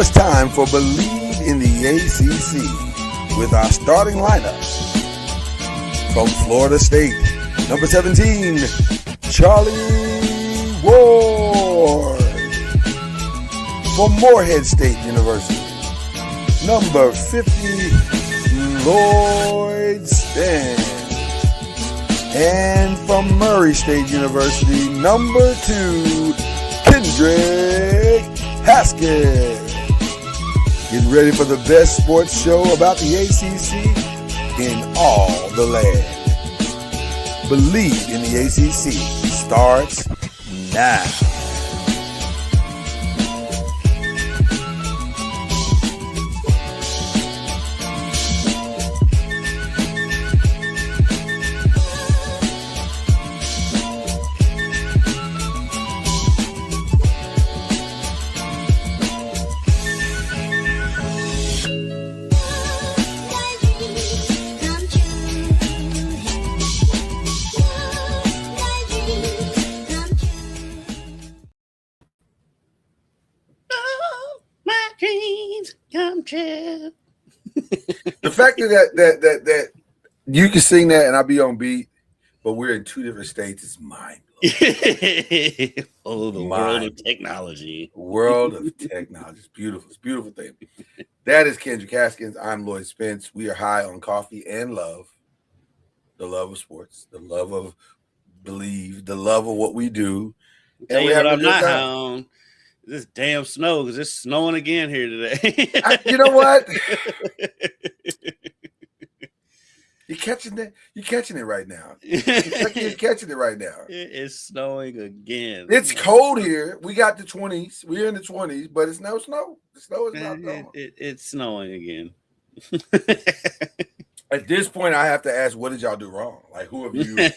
Now it's time for Believe in the ACC with our starting lineups. From Florida State, number 17, Charlie Ward. From Morehead State University, number 50, Lloyd Span. And from Murray State University, number 2, Kendrick Haskett. Get ready for the best sports show about the ACC in all the land. Believe in the ACC starts now. The fact that you can sing that and I'll be on beat, but we're in two different states is mind blowing. Oh, the world of technology. World of technology. It's beautiful. It's a beautiful thing. That is Kendrick Haskins. I'm Lloyd Spence. We are high on coffee and love. The love of sports, the love of Believe, the love of what we do. And we I'm not high on this damn snow, because it's snowing again here today. You know what? You're catching it. You're catching it right now. You're catching it right now. It is snowing again. It's cold here. We got the 20s. We're in the 20s, but it's no snow. The snow is not gone. It's snowing again. At this point, I have to ask, what did y'all do wrong? Like, who have you?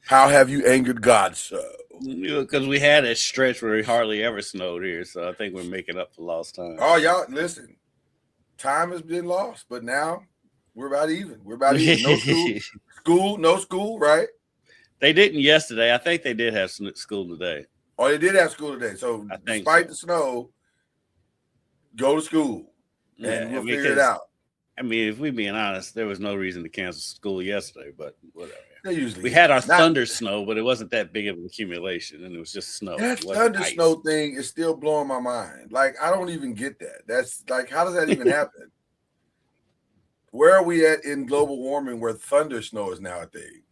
How have you angered God so? Because we had a stretch where it hardly ever snowed here, so I think we're making up for lost time. Oh, y'all, listen. Time has been lost, but now we're about even. We're about even. No school, right? They didn't yesterday. I think they did have school today. Oh, they did have school today. So despite the snow, go to school and we'll figure it out. I mean, if we're being honest, there was no reason to cancel school yesterday, but whatever. We had our thunder snow, but it wasn't that big of an accumulation, and it was just snow. That thunder snow thing is still blowing my mind. Like, I don't even get that. That's like, how does that even happen? Where are we at in global warming where thunder snow is now a thing?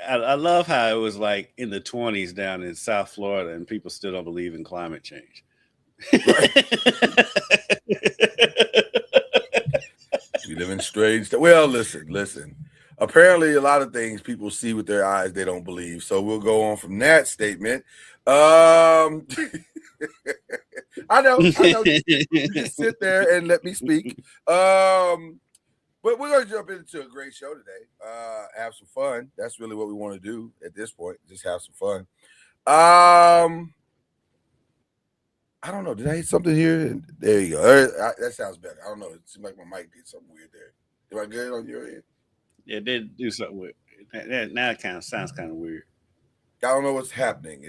I love how it was like in the 20s down in South Florida, and people still don't believe in climate change. Right. We live in strange. Well, listen. Apparently, a lot of things people see with their eyes they don't believe. So we'll go on from that statement. I know. You just sit there and let me speak. But we're going to jump into a great show today. Have some fun. That's really what we want to do at this point. Just have some fun. I don't know. Did I hit something here? There you go. That sounds better. I don't know. It seemed like my mic did something weird there. Am I good on your end? Yeah, it did do something weird. Now it kind of sounds kind of weird. I don't know what's happening.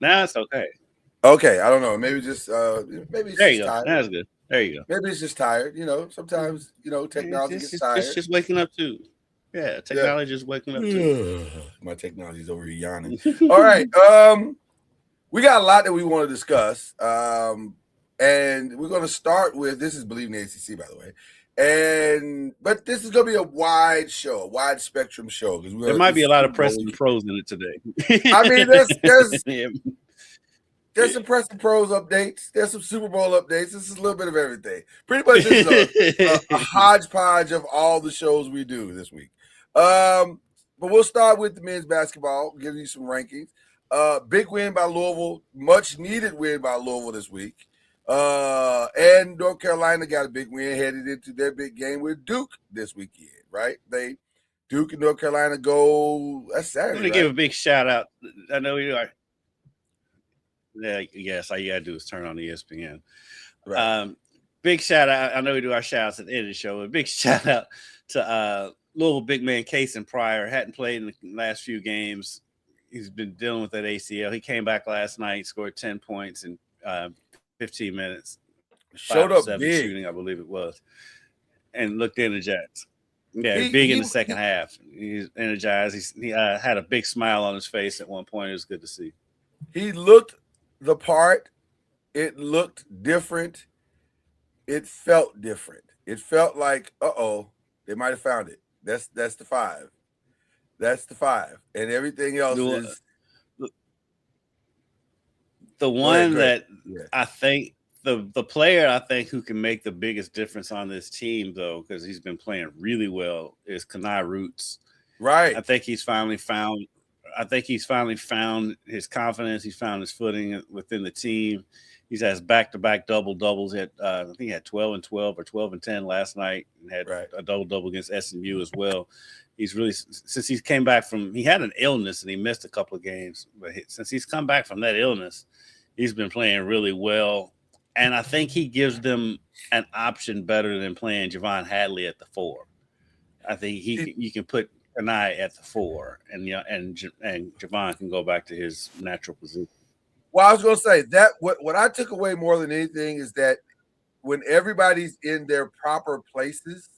Now it's okay. Okay, I don't know. Maybe just maybe it's there you just go. tired. That's good. There you go. Maybe it's just tired. You know, sometimes technology gets tired. It's just waking up too. Yeah, technology is waking up too. My technology's over here yawning. All right. We got a lot that we want to discuss. And we're going to start with, this is Believe in the ACC, by the way. But this is going to be a wide show, a wide spectrum show. There might be a lot of press and pros in it today. I mean, there's some press and pros updates. There's some Super Bowl updates. This is a little bit of everything. Pretty much this is a hodgepodge of all the shows we do this week. But we'll start with the men's basketball, give you some rankings. Big win by Louisville, much needed win by Louisville this week. And North Carolina got a big win headed into their big game with Duke this weekend, right? Duke and North Carolina go. That's Saturday. I'm going to give a big shout out. I know you are. Yes, all you got to do is turn on ESPN. Right. Big shout out. I know we do our shout outs at the end of the show. A big shout out to Louisville big man Case and Pryor. Hadn't played in the last few games. he's been dealing with that ACL. He came back last night, scored 10 points in 15 minutes, 5 Showed of up 7 big. shooting, I believe it was, and looked energized. Yeah, He big in he the second half. He's energized. He had a big smile on his face at one point. It was good to see. he looked the part. It looked different. It felt different. It felt like, they might have found it. That's the 5. That's the 5, and everything else The, is. the Go ahead. one Go ahead. that Yeah. I think the player I think who can make the biggest difference on this team, though, because he's been playing really well, is Kanai Roots. Right. I think he's finally found. I think he's finally found his confidence. He's found his footing within the team. He's has back-to-back double-doubles. I think he had 12 and 12 or 12 and 10 last night, and had a double-double against SMU as well. He's really, since he came back from, he had an illness and he missed a couple of games, but since he's come back from that illness, he's been playing really well. And I think he gives them an option better than playing Javon Hadley at the 4. I think you can put Kanai at the 4, and Javon can go back to his natural position. Well, I was going to say that what I took away more than anything is that when everybody's in their proper places,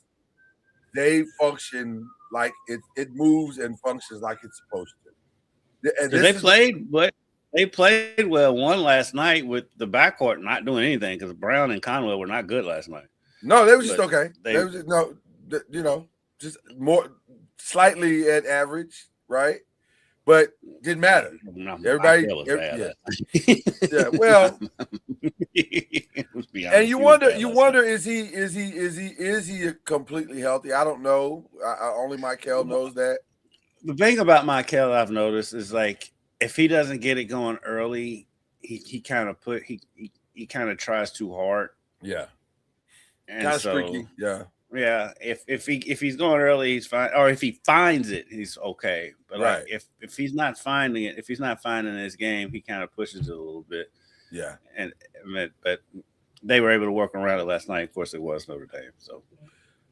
they function like it moves and functions like it's supposed to. And they played well. One last night with the backcourt not doing anything because Brown and Conwell were not good last night. No, they were just okay. They was just, just more slightly at average, right? But didn't matter. Everybody, yeah. Well, and you wonder, is he completely healthy? I don't know. Only Michael knows that. The thing about Michael I've noticed is, like, if he doesn't get it going early, he kind of tries too hard. Yeah, and kind of streaky. Yeah. Yeah, if he's going early, he's fine. Or if he finds it, he's okay. But like if he's not finding it, if he's not finding his game, he kind of pushes it a little bit. Yeah. But they were able to work around it last night. Of course, it was Notre Dame.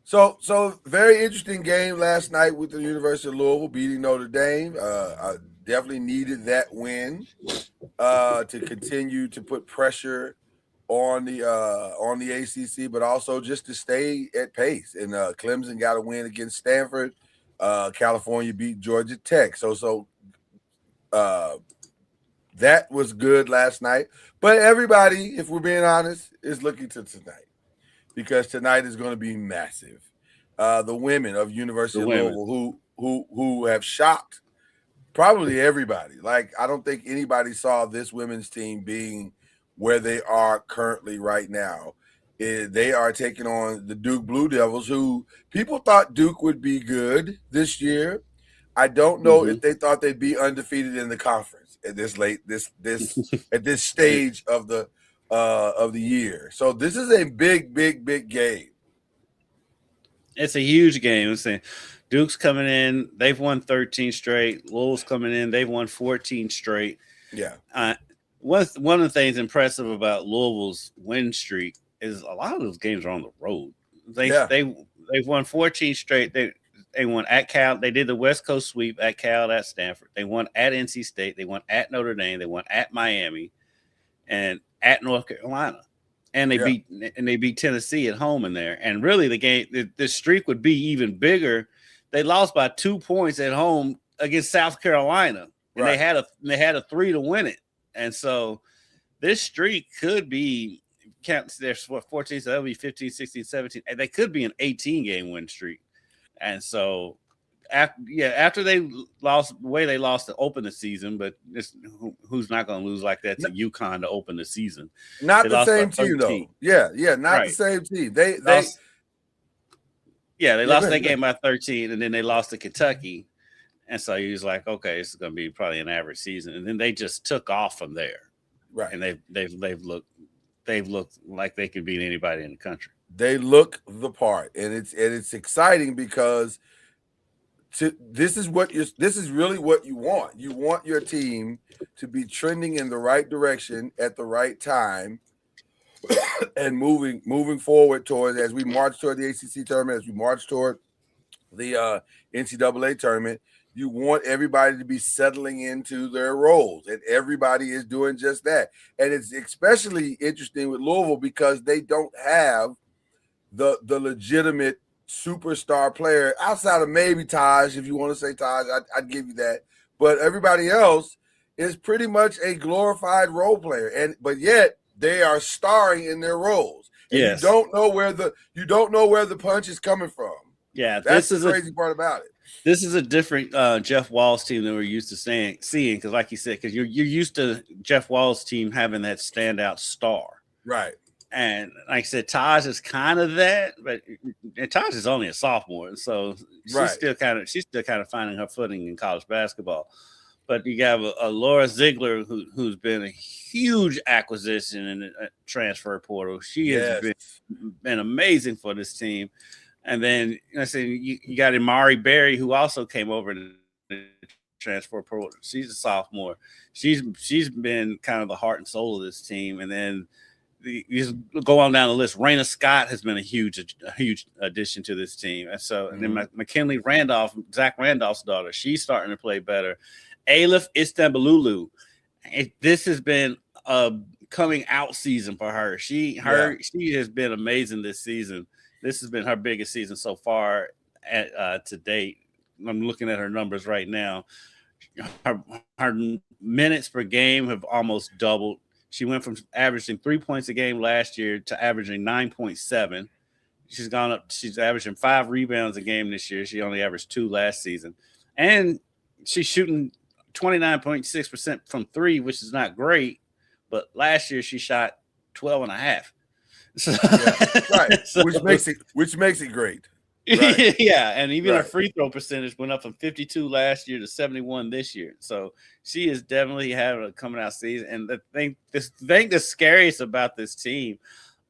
So very interesting game last night with the University of Louisville beating Notre Dame. I definitely needed that win to continue to put pressure on the ACC, but also just to stay at pace. And Clemson got a win against Stanford. California beat Georgia Tech. So that was good last night. But everybody, if we're being honest, is looking to tonight, because tonight is going to be massive. The women of University of Louisville who have shocked probably everybody. Like, I don't think anybody saw this women's team being where they are currently right now. They are taking on the Duke Blue Devils, who people thought Duke would be good this year. I don't know if they thought they'd be undefeated in the conference at this at this stage of the year. So this is a big game. It's a huge game. I'm saying Duke's coming in, they've won 13 straight. Louisville's coming in, they've won 14 straight. Yeah. One of the things impressive about Louisville's win streak is a lot of those games are on the road. They've won 14 straight. They won at Cal. They did the West Coast sweep at Cal, at Stanford. They won at NC State. They won at Notre Dame. They won at Miami, and at North Carolina. And they beat Tennessee at home in there. And really, the streak would be even bigger. They lost by 2 points at home against South Carolina, and they had a 3 to win it. And so this streak could be, there's 14, so that'll be 15, 16, 17. And they could be an 18-game win streak. And so, after they lost the way they lost to open the season, but who's not going to lose like that to UConn to open the season? Not the same team, though. Yeah, not the same team. They lost that game by 13, and then they lost to Kentucky. And so he was like, okay, this is going to be probably an average season. And then they just took off from there. Right. And they've looked like they could beat anybody in the country. They look the part, and it's exciting because this is really what you want. You want your team to be trending in the right direction at the right time, and moving forward towards, as we march toward the ACC tournament, as we march toward the NCAA tournament. You want everybody to be settling into their roles, and everybody is doing just that. And it's especially interesting with Louisville because they don't have the legitimate superstar player outside of maybe Taj. If you want to say Taj, I'd give you that. But everybody else is pretty much a glorified role player, but yet they are starring in their roles. And yes. you don't know where the punch is coming from. Yeah, that's the crazy part about it. This is a different Jeff Walls team than we're used to seeing because, like you said, because you're used to Jeff Walls' team having that standout star, right? And like I said, Taj is kind of that, but Taj is only a sophomore, so she's still kind of finding her footing in college basketball. But you have a Laura Ziegler who's been a huge acquisition in the transfer portal. She has been amazing for this team. And then you got Amari Berry, who also came over to the transfer portal. She's a sophomore. She's been kind of the heart and soul of this team. And then you go on down the list. Raina Scott has been a huge addition to this team. And so, and then McKinley Randolph, Zach Randolph's daughter, she's starting to play better. Alif Istanbululu. This has been a coming out season for her. She has been amazing this season. This has been her biggest season so far to date. I'm looking at her numbers right now. Her minutes per game have almost doubled. She went from averaging 3 points a game last year to averaging 9.7. She's gone up. She's averaging 5 rebounds a game this year. She only averaged 2 last season. And she's shooting 29.6% from 3, which is not great. But last year she shot 12.5. So, right. So, which makes it great. Right. Yeah, and even her free throw percentage went up from 52 last year to 71 this year. So she is definitely having a coming out season. And the thing that's scariest about this team,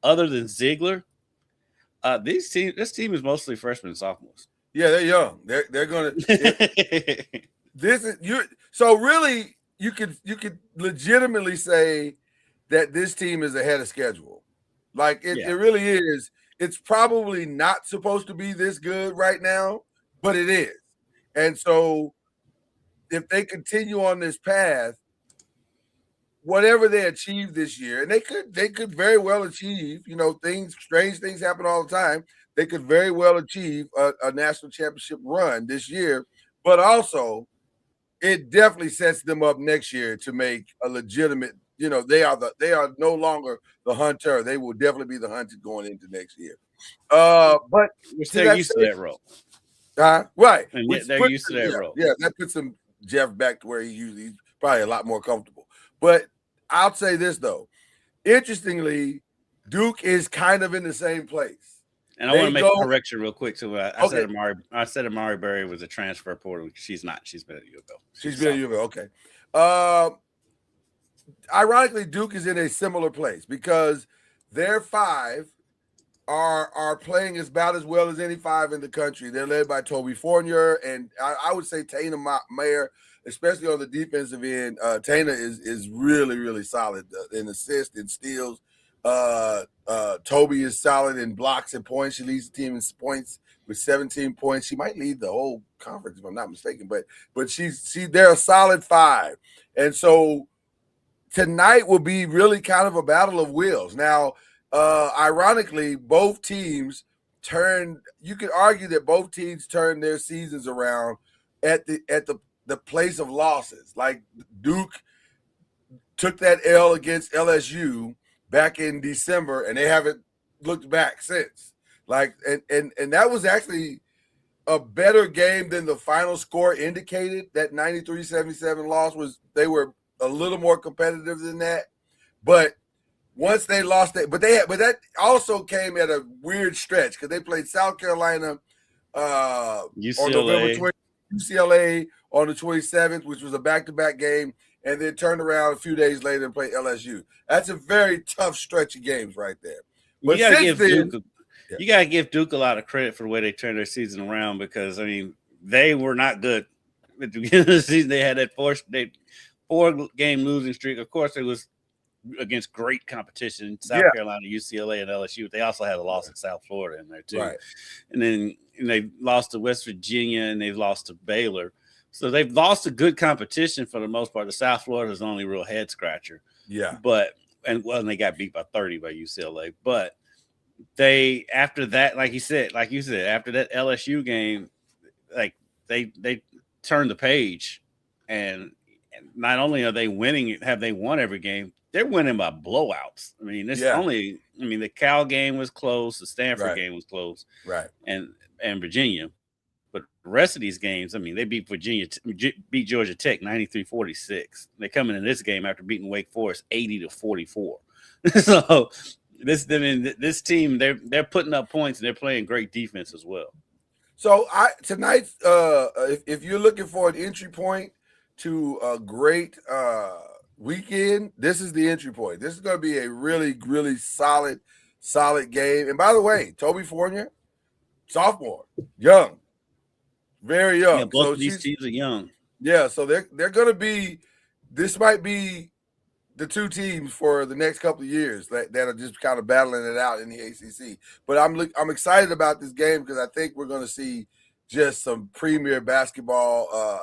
other than Ziegler, this team is mostly freshmen and sophomores. Yeah, they're young. They're gonna. So really you could legitimately say that this team is ahead of schedule. Like it really is. It's probably not supposed to be this good right now, but it is. And so if they continue on this path, whatever they achieve this year, and they could very well achieve, strange things happen all the time. They could very well achieve a national championship run this year, but also it definitely sets them up next year to make a legitimate, they are no longer the hunter. They will definitely be the hunted going into next year. But they're used to that role. Right. And they're used to that role. Yeah, that puts him Jeff back to where he's probably a lot more comfortable. But I'll say this though. Interestingly, Duke is kind of in the same place. And I want to make a correction real quick. So I said Amari Berry was a transfer portal. She's not. She's been at U of L. She's been at U of L. Okay. Ironically, Duke is in a similar place because their 5 are playing about as well as any 5 in the country. They're led by Toby Fournier, and I would say Tana Mayer, especially on the defensive end. Tana is really, really solid in assists and steals. Toby is solid in blocks and points. She leads the team in points with 17 points. She might lead the whole conference if I'm not mistaken, but they're a solid 5. And so tonight will be really kind of a battle of wills. Now, ironically, both teams you could argue that both teams turned their seasons around at the place of losses. Like Duke took that L against LSU back in December, and they haven't looked back since. Like, and that was actually a better game than the final score indicated. That 93-77 loss they were a little more competitive than that. But once they lost that, but that also came at a weird stretch because they played South Carolina UCLA. On November 20th, UCLA on the 27th, which was a back-to-back game, and then turned around a few days later and played LSU. That's a very tough stretch of games right there. But you gotta give Duke a lot of credit for the way they turned their season around because they were not good at the beginning of the season. They had that 4-game losing streak. Of course, it was against great competition, South Carolina, UCLA, and LSU. They also had a loss at South Florida in there too. Right. And then they lost to West Virginia and they lost to Baylor. So they've lost a good competition for the most part. The South Florida is the only real head scratcher. Yeah. And they got beat by 30 by UCLA. But they, after that, like you said, after that LSU game, like they turned the page, and not only are they winning, have they won every game, they're winning by blowouts. I mean, the Cal game was close, the Stanford game was close, right, and Virginia. But the rest of these games, I mean, they beat beat Georgia Tech 93-46. They're coming in this game after beating Wake Forest 80-44. So this team, they're putting up points and they're playing great defense as well. So tonight, if you're looking for an entry point to a great weekend, this is the entry point. This is going to be a really, really solid game. And by the way, Toby Fournier, sophomore, young. Very young. Yeah, both of these teams are young. Yeah, so they're going to be. This might be the two teams for the next couple of years that are just kind of battling it out in the ACC. But I'm excited about this game because I think we're going to see just some premier basketball,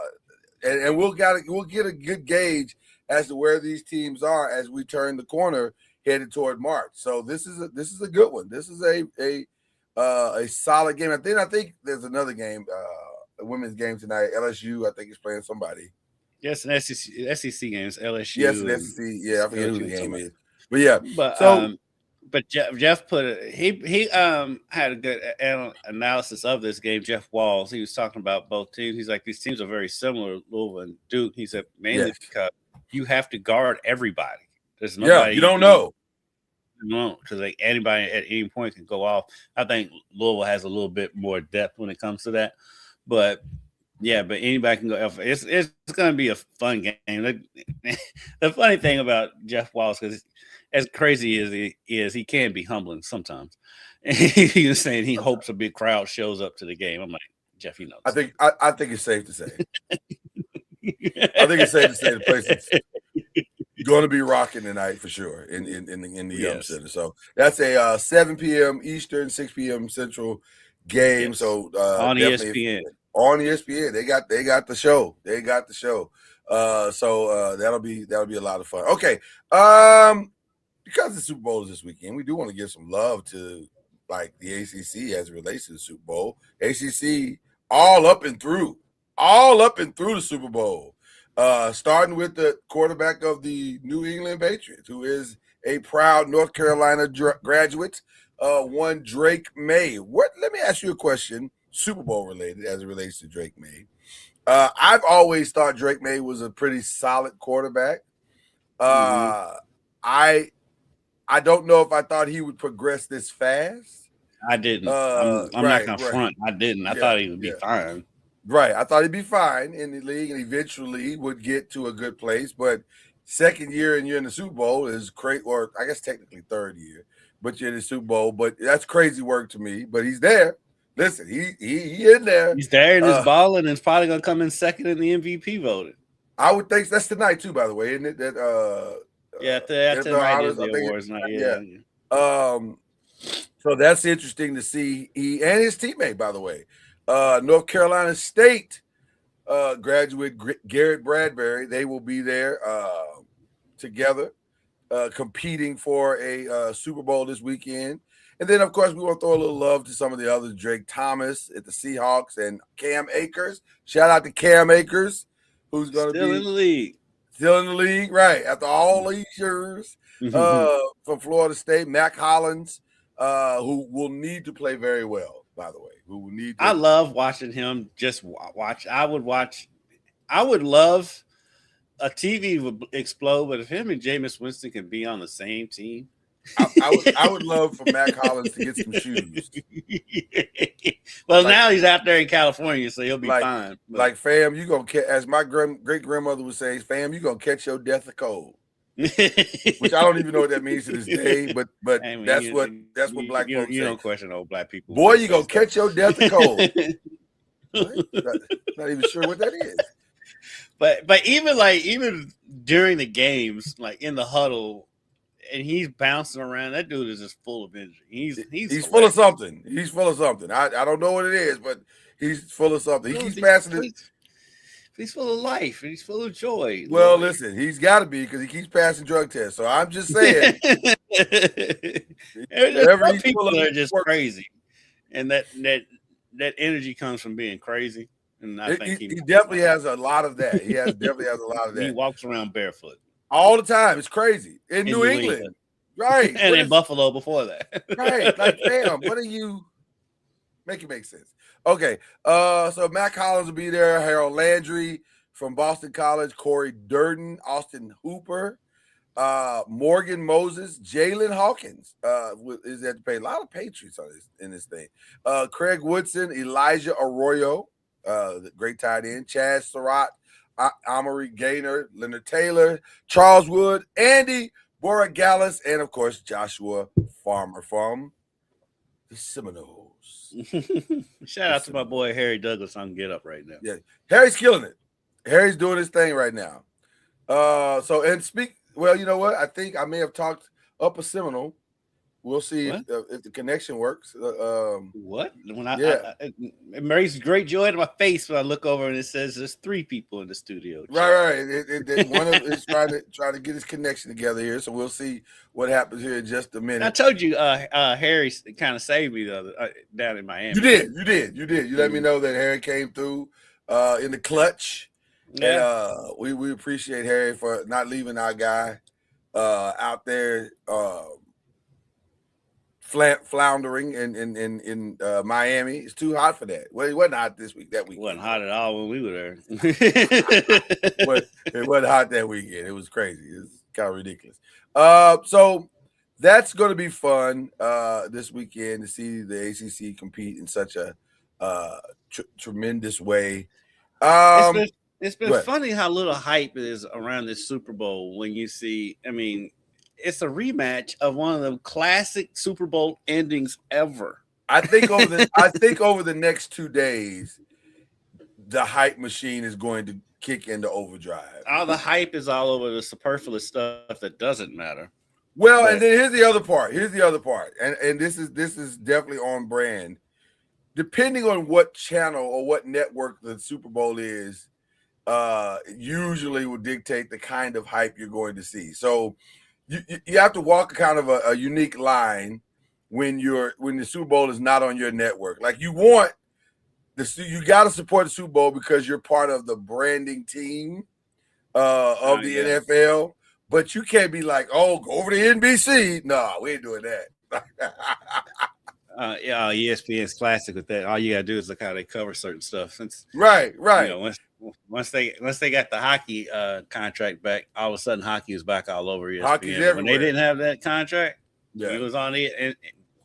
and we'll get a good gauge as to where these teams are as we turn the corner headed toward March. So this is a good one. This is a solid game. I think there's another game. A women's game tonight. LSU, I think, is playing somebody. Yes, an SEC games. LSU. Yes, an SEC. Yeah, I forget who the game is. But yeah, but Jeff put he had a good analysis of this game. Jeff Walls, he was talking about both teams. He's like, these teams are very similar, Louisville and Duke. He said mainly because you have to guard everybody. There's nobody. You don't know. No, because anybody at any point can go off. I think Louisville has a little bit more depth when it comes to that. But anybody can go. It's going to be a fun game. The funny thing about Jeff Wallace, because as crazy as he is, he can be humbling sometimes. He was saying he hopes a big crowd shows up to the game. I'm like, Jeff, you know. I think it's safe to say. I think it's safe to say the place is going to be rocking tonight for sure in the Yum Center. So that's a 7 p.m. Eastern, 6 p.m. Central game. Yes. So on ESPN. On ESPN, they got the show. They got the show. So that'll be a lot of fun. Okay, because the Super Bowl is this weekend, we do want to give some love to like the ACC as it relates to the Super Bowl. ACC all up and through the Super Bowl. Starting with the quarterback of the New England Patriots, who is a proud North Carolina graduate, one Drake May. Let me ask you a question, Super Bowl related, as it relates to Drake May. I've always thought Drake May was a pretty solid quarterback. I don't know if I thought he would progress this fast. I didn't. I'm not going to front. I didn't. I thought he would be fine. Right. I thought he'd be fine in the league and eventually would get to a good place. But second year and you're in the Super Bowl is great, or I guess technically third year, but you're in the Super Bowl. But that's crazy work to me. But he's there. Listen, he in there. He's there and he's balling and it's probably going to come in second in the MVP voting. I would think that's tonight too, by the way, isn't it? That tonight is the awards night. Yeah. So that's interesting to see. He and his teammate, by the way. North Carolina State graduate Garrett Bradbury, they will be there together competing for a Super Bowl this weekend. And then, of course, we want to throw a little love to some of the others, Drake Thomas at the Seahawks and Cam Akers. Shout out to Cam Akers, who's going to be in the league. Still in the league, right, after all these years from Florida State. Mac Hollins, who will need to play very well, by the way. I love watching him just watch. I would love a TV would explode, but if him and Jameis Winston can be on the same team, I would love for Mac Hollins to get some shoes. Well, now he's out there in California, so he'll be fine. But. Like, fam, you gonna catch, as my great grandmother would say, fam, you gonna catch your death of cold. Which I don't even know what that means to this day, but hey, man, that's what black folks say. You don't question old black people. Boy, you gonna catch your death of cold. Not even sure what that is. But even during the games, like in the huddle, and he's bouncing around, that dude is just full of energy. He's full of something. He's full of something. I don't know what it is, but he's full of something. He keeps passing it. He's full of life and he's full of joy. Well, listen, he's got to be because he keeps passing drug tests. So I'm just saying, some people are just crazy, and that energy comes from being crazy. And I think he definitely has a lot of that. He definitely has a lot of that. He walks around barefoot all the time. It's crazy in New England. Right. And in Buffalo before that. Right. Like, damn, what are you? Make it make sense. Okay. So Matt Collins will be there. Harold Landry from Boston College. Corey Durden. Austin Hooper. Morgan Moses. Jalen Hawkins is at the pay. A lot of Patriots on in this thing. Craig Woodson. Elijah Arroyo. The great tight end. Chad Surratt. Amory Gaynor. Leonard Taylor. Charles Wood. Andy Borregales, and of course Joshua Farmer from the Seminoles. Shout out to my boy Harry Douglas on Get Up right now. Yeah, Harry's killing it. Harry's doing his thing right now. Well, you know what? I think I may have talked up a Seminole. We'll see if the connection works. What? When it brings great joy to my face when I look over and it says there's 3 people in the studio. Right. One of is trying to get his connection together here, so we'll see what happens here in just a minute. I told you, Harry kind of saved me down in Miami. You did. You let me know that Harry came through in the clutch. Yeah, and, we appreciate Harry for not leaving our guy out there. Floundering in Miami. It's too hot for that. Well, it wasn't hot this week. That week it wasn't hot at all when we were there. It wasn't hot that weekend. It was crazy. It's kind of ridiculous. So that's going to be fun this weekend to see the ACC compete in such a tremendous way. It's been funny how little hype is around this Super Bowl when you see. I mean, it's a rematch of one of the classic Super Bowl endings ever. I think over the next 2 days, the hype machine is going to kick into overdrive. All the hype is all over the superfluous stuff that doesn't matter. Well, and then here's the other part. And this is definitely on brand. Depending on what channel or what network the Super Bowl is, usually will dictate the kind of hype you're going to see. So you have to walk kind of a unique line when the Super Bowl is not on your network. Like you got to support the Super Bowl because you're part of the branding team of the NFL. But you can't be like, oh, go over to NBC. No, we ain't doing that. ESPN's classic with that. All you gotta do is look how they cover certain stuff. Since right. You know, once they got the hockey contract back, all of a sudden hockey was back all over ESPN. Hockey's everywhere. When they didn't have that contract, it was on it, and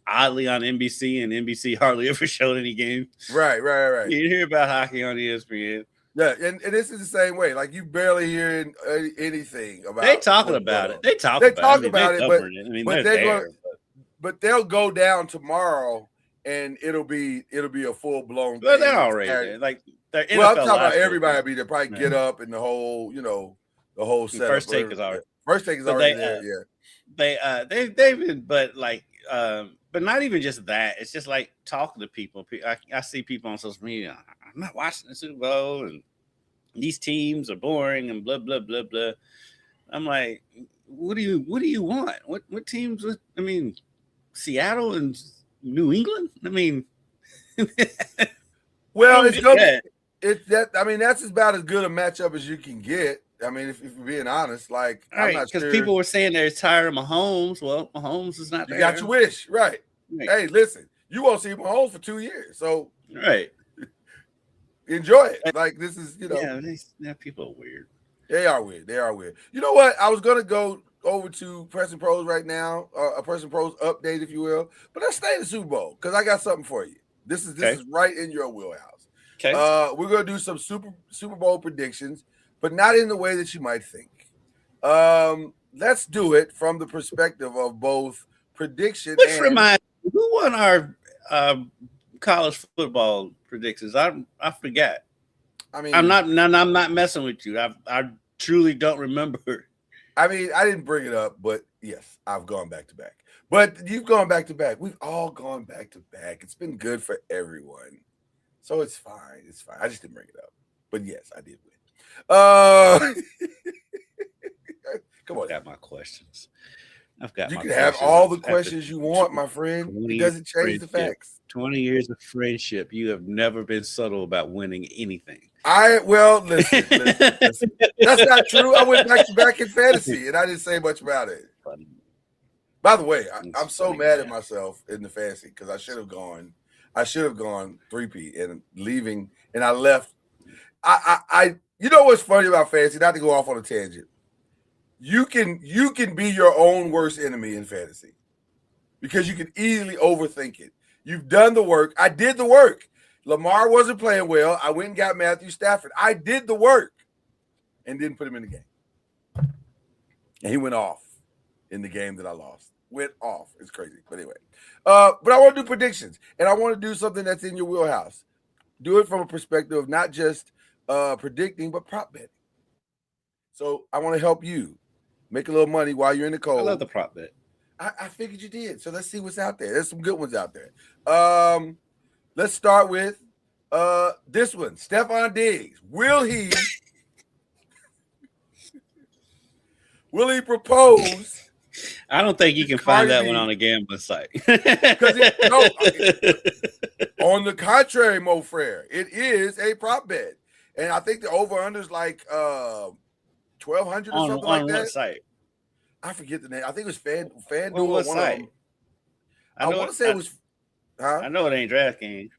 oddly on NBC, and NBC hardly ever showed any games. Right. You didn't hear about hockey on ESPN. Yeah, and this is the same way. Like you barely hearing anything about. They talking about it. They talk about it, but they'll go down tomorrow, and it'll be a full blown. Well, they're already there. Like they're NFL. Well, I'm talking about everybody. Will be there. Probably Get Up and the whole, the whole setup. First Take is already. First Take is already there. Yeah. They've been, but not even just that. It's just like talking to people. I see people on social media. I'm not watching the Super Bowl, and these teams are boring, and blah blah blah blah. I'm like, what do you want? What teams? I mean, Seattle and New England. I mean, well, it's good. I mean, that's about as good a matchup as you can get. I mean, if you're being honest, like, I'm not sure. Because people were saying they're tired of Mahomes. Well, Mahomes is not there. You got your wish, right? Hey, listen, you won't see Mahomes for 2 years, so enjoy it. Like this is, people are weird. They are weird. You know what? I was gonna go over to Press and Pros right now, a Press and Pros update, if you will. But let's stay in the Super Bowl because I got something for you. This is right in your wheelhouse. Okay. We're gonna do some Super Bowl predictions, but not in the way that you might think. Let's do it from the perspective of both prediction. Which reminds me, who won our college football predictions? I forgot. I mean, I'm not messing with you. I truly don't remember. I mean, I didn't bring it up, but yes, I've gone back to back. But you've gone back to back. We've all gone back to back. It's been good for everyone. So it's fine. I just didn't bring it up. But yes, I did win. Come on. I've got my questions. I've got you my can have questions. all the questions you want, my friend. It doesn't change the facts. 20 years of friendship. You have never been subtle about winning anything. Listen. That's not true. I went back to back in fantasy and I didn't say much about it. Funny. By the way, I'm so mad at myself in the fantasy because I should have gone 3P and leaving, and I left. I you know what's funny about fantasy? Not to go off on a tangent. You can be your own worst enemy in fantasy because you can easily overthink it. You've done the work. I did the work. Lamar wasn't playing well. I went and got Matthew Stafford. I did the work and didn't put him in the game. And he went off in the game that I lost. Went off. It's crazy. But anyway. But I want to do predictions. And I want to do something that's in your wheelhouse. Do it from a perspective of not just predicting, but prop betting. So I want to help you make a little money while you're in the cold. I love the prop bet. I figured you did. So let's see what's out there. There's some good ones out there. Let's start with this one. Stephon Diggs. Will he propose? I don't think you can find that one on a gambling site. On the contrary, Mo Frere, it is a prop bet. And I think the over-under is like 1,200 or something like that. On what site? I forget the name. I think it was FanDuel. On what site? I want to say it was. I know it ain't DraftKings.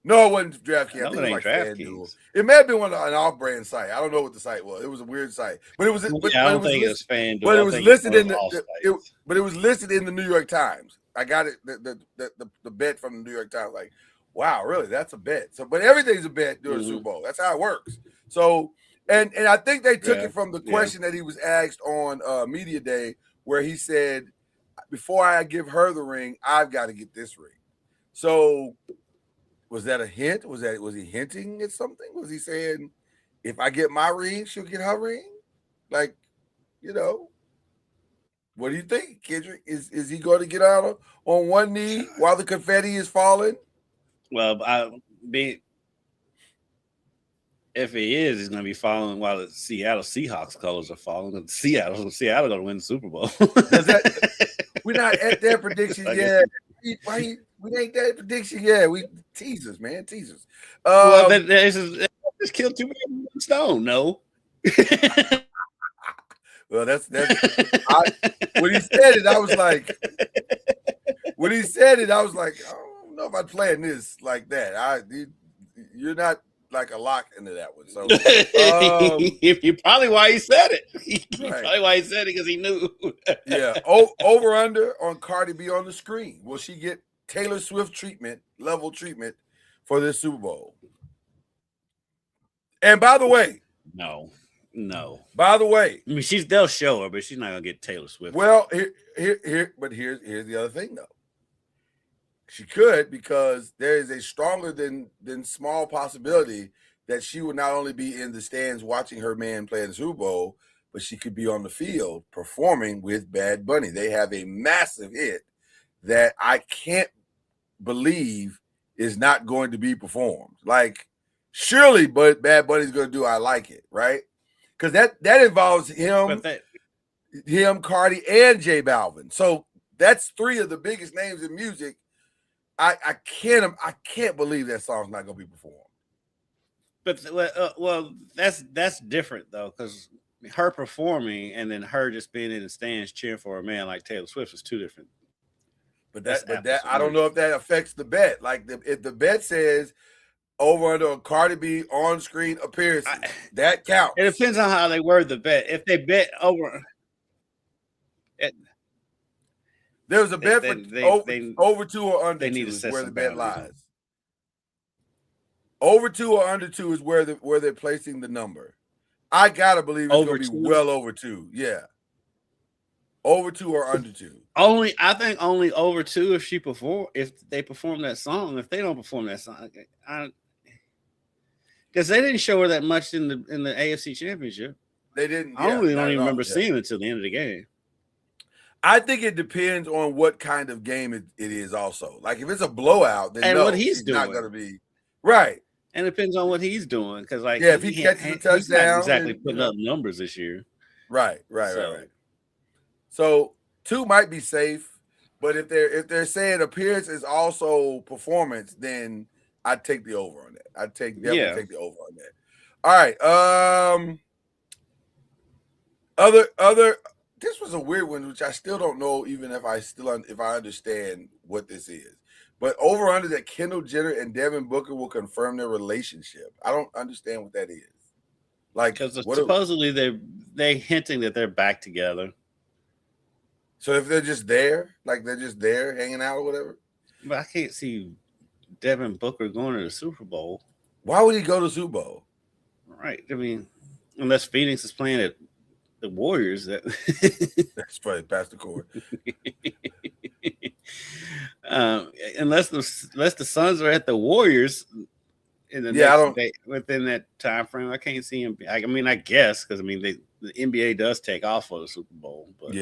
No, it wasn't DraftKings. I think it was like FanDuel. It may have been an off-brand site. I don't know what the site was. It was a weird site, but it was. I don't think it was FanDuel. But it was listed in but it was listed in the New York Times. I got it. The bet from the New York Times. Like, wow, really? That's a bet. So, but everything's a bet during the Super Bowl. That's how it works. So, and I think they took it from the question that he was asked on Media Day, where he said, "Before I give her the ring, I've got to get this ring." So. Was that a hint? Was he hinting at something? Was he saying, if I get my ring, she'll get her ring? Like, what do you think, Kendrick? Is he going to get out on one knee while the confetti is falling? Well, if he is, he's going to be falling while the Seattle Seahawks colors are falling. And Seattle going to win the Super Bowl. We're not at that prediction yet. We ain't that prediction yet. We teasers, man, teasers. Well, just killed 2 birds with 1 stone. No. Well, that's when he said it, I was like, I don't know if I'd plan this like that. You're not like a lock into that one. So probably why he said it. Probably why he said it, because he knew. Yeah. Over under on Cardi B on the screen. Will she get Taylor Swift level treatment for this Super Bowl? And by the way, no. By the way, I mean, they'll show her, but she's not gonna get Taylor Swift. Well, here's the other thing though. She could, because there is a stronger than small possibility that she would not only be in the stands watching her man play in the Super Bowl, but she could be on the field performing with Bad Bunny. They have a massive hit that I can't believe is not going to be performed. Like, surely, but Bad Bunny's going to do I Like It, right? Because that involves him, Cardi, and J Balvin. So that's 3 of the biggest names in music. I can't believe that song's not going to be performed. But well, that's different though, because her performing and then her just being in the stands cheering for a man like Taylor Swift is 2 different. But that I don't know if that affects the bet. Like, if the bet says over under Cardi B on screen appearances, that counts. It depends on how they word the bet. If they bet over, there's a bet over 2 or under 2 is where the bet lies. Over 2 or under 2 is where they're placing the number. I gotta believe it's going to be well over 2. Yeah. Over 2 or under 2. I think only over 2 if they perform that song. If they don't perform that song, because they didn't show her that much in the AFC Championship. They didn't. I don't even remember seeing it until the end of the game. I think it depends on what kind of game it is. Also, like if it's a blowout, then and what he's doing, not going to be right. And it depends on what he's doing, because like if he catches a touchdown, he's not exactly putting up numbers this year. Right. So 2 might be safe, but if they're saying appearance is also performance, then I'd take the over on that. I'd definitely take the over on that. All right. Other. This was a weird one, which I still don't know, even if I understand what this is. But over under that Kendall Jenner and Devin Booker will confirm their relationship. I don't understand what that is. Like, because supposedly they're hinting that they're back together. So if they're just there, like they're just there hanging out or whatever. But I can't see Devin Booker going to the Super Bowl. Why would he go to the Super Bowl? Right. I mean, unless Phoenix is playing at the Warriors, that's probably past the court. Unless the Suns are at the Warriors in the within that time frame, I can't see him. I mean, I guess because the NBA does take off for the Super Bowl, but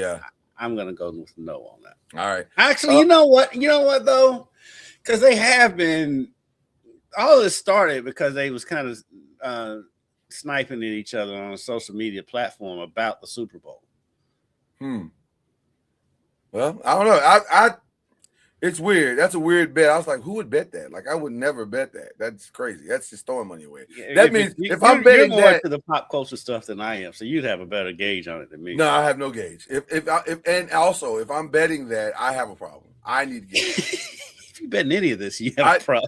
I'm gonna go with no on that. All right. Actually, you know what though, because they have been. All of this started because they was kind of sniping at each other on a social media platform about the Super Bowl. Well, I don't know. It's weird. That's a weird bet. I was like, who would bet that? Like, I would never bet that. That's crazy. That's just throwing money away. That means if I'm betting you're more into the pop culture stuff than I am, so you'd have a better gauge on it than me. No, I have no gauge. And also if I'm betting that, I have a problem. I need to get it. If you betting any of this, you have a problem.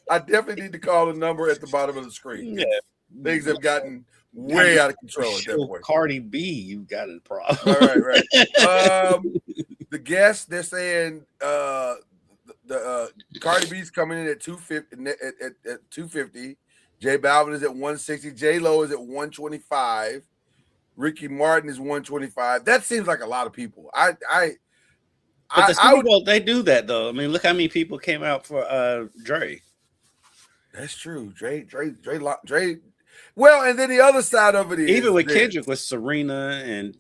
I definitely need to call the number at the bottom of the screen. Yeah. Things have gotten way out of control at that point. Cardi B, you got a problem. All right. The guests, they're saying the Cardi B's coming in at 250 at 250. J Balvin is at 160. J Lo is at 125. Ricky Martin is 125. That seems like a lot of people. But the Super Bowl, they do that though. I mean, look how many people came out for Dre. That's true. Dre. Well, and then the other side of it is even with Kendrick with Serena and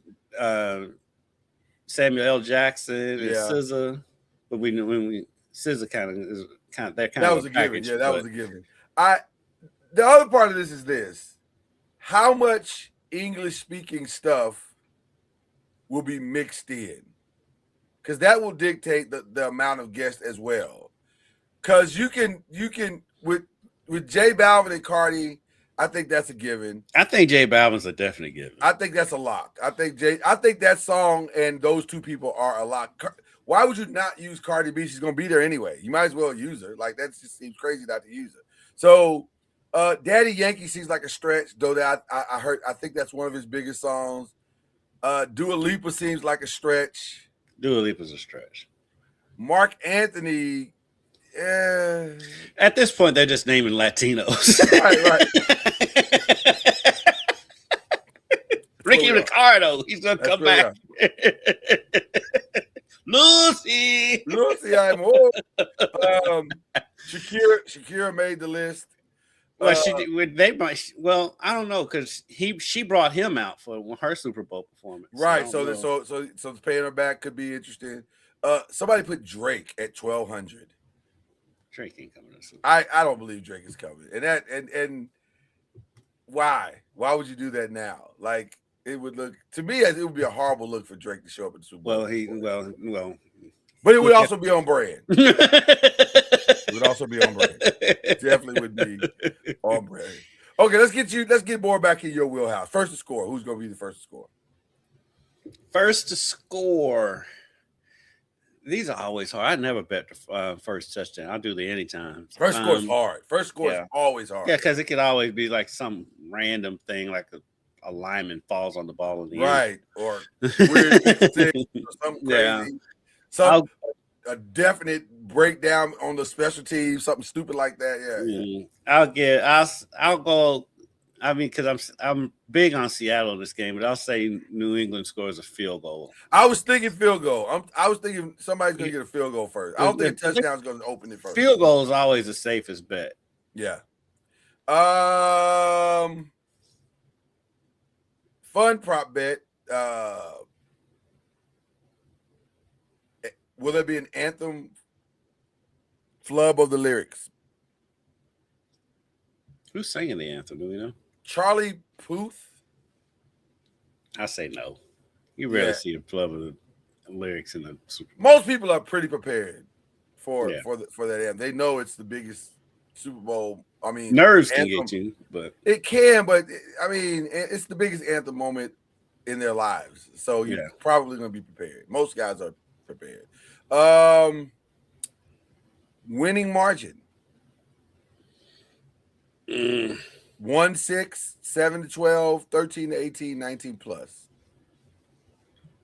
Samuel L. Jackson and SZA. But SZA that was a given. Yeah, that was a given. The other part of this is this: how much English speaking stuff will be mixed in. Because that will dictate the amount of guests as well. Because you can with J Balvin and Cardi, I think that's a given. I think J Balvin's a definite given. I think that's a lock. I think that song and those two people are a lock. Why would you not use Cardi B? She's gonna be there anyway. You might as well use her. Like that just seems crazy not to use her. So Daddy Yankee seems like a stretch, though that I think that's one of his biggest songs. Dua Lipa seems like a stretch. Dua Lipa's a stretch. Mark Anthony. At this point, they're just naming Latinos. Right. Ricky Ricardo, he's gonna come back. Lucy, I'm old. Shakira made the list. Well, I don't know because she brought him out for her Super Bowl performance. Right. So paying her back could be interesting. Somebody put Drake at 1,200. Drake ain't coming to Super Bowl. I don't believe Drake is coming. And why? Why would you do that now? Like it would look to me as it would be a horrible look for Drake to show up at the Super Bowl. But it would also be on brand. It would also be on brand. It definitely would be on brand. Okay, let's get more back in your wheelhouse. First to score. Who's going to be the first to score? First to score. These are always hard. I never bet the first touchdown. I'll do the anytime. First score is hard. First score is always hard. Yeah, because it could always be like some random thing, like a lineman falls on the ball in the end. Right, or weird stick or something crazy. Yeah. A definite breakdown on the special team, something stupid like that. Yeah. I'll go. I mean, because I'm big on Seattle in this game, but I'll say New England scores a field goal. I was thinking field goal. I was thinking somebody's going to get a field goal first. I don't think a touchdown's going to open it first. Field goal is always the safest bet. Yeah. Fun prop bet. Will there be an anthem flub of the lyrics. Who's singing the anthem? Do we know? Charlie Puth. I say no. You rarely see the flub of the lyrics in the Super Bowl. Most people are pretty prepared for that anthem. They know it's the biggest Super Bowl. I mean, nerves can get you, but it can. But I mean, it's the biggest anthem moment in their lives, so you're probably going to be prepared. Most guys are prepared. Winning margin. 1-6, 7-12, 13-18, 19+.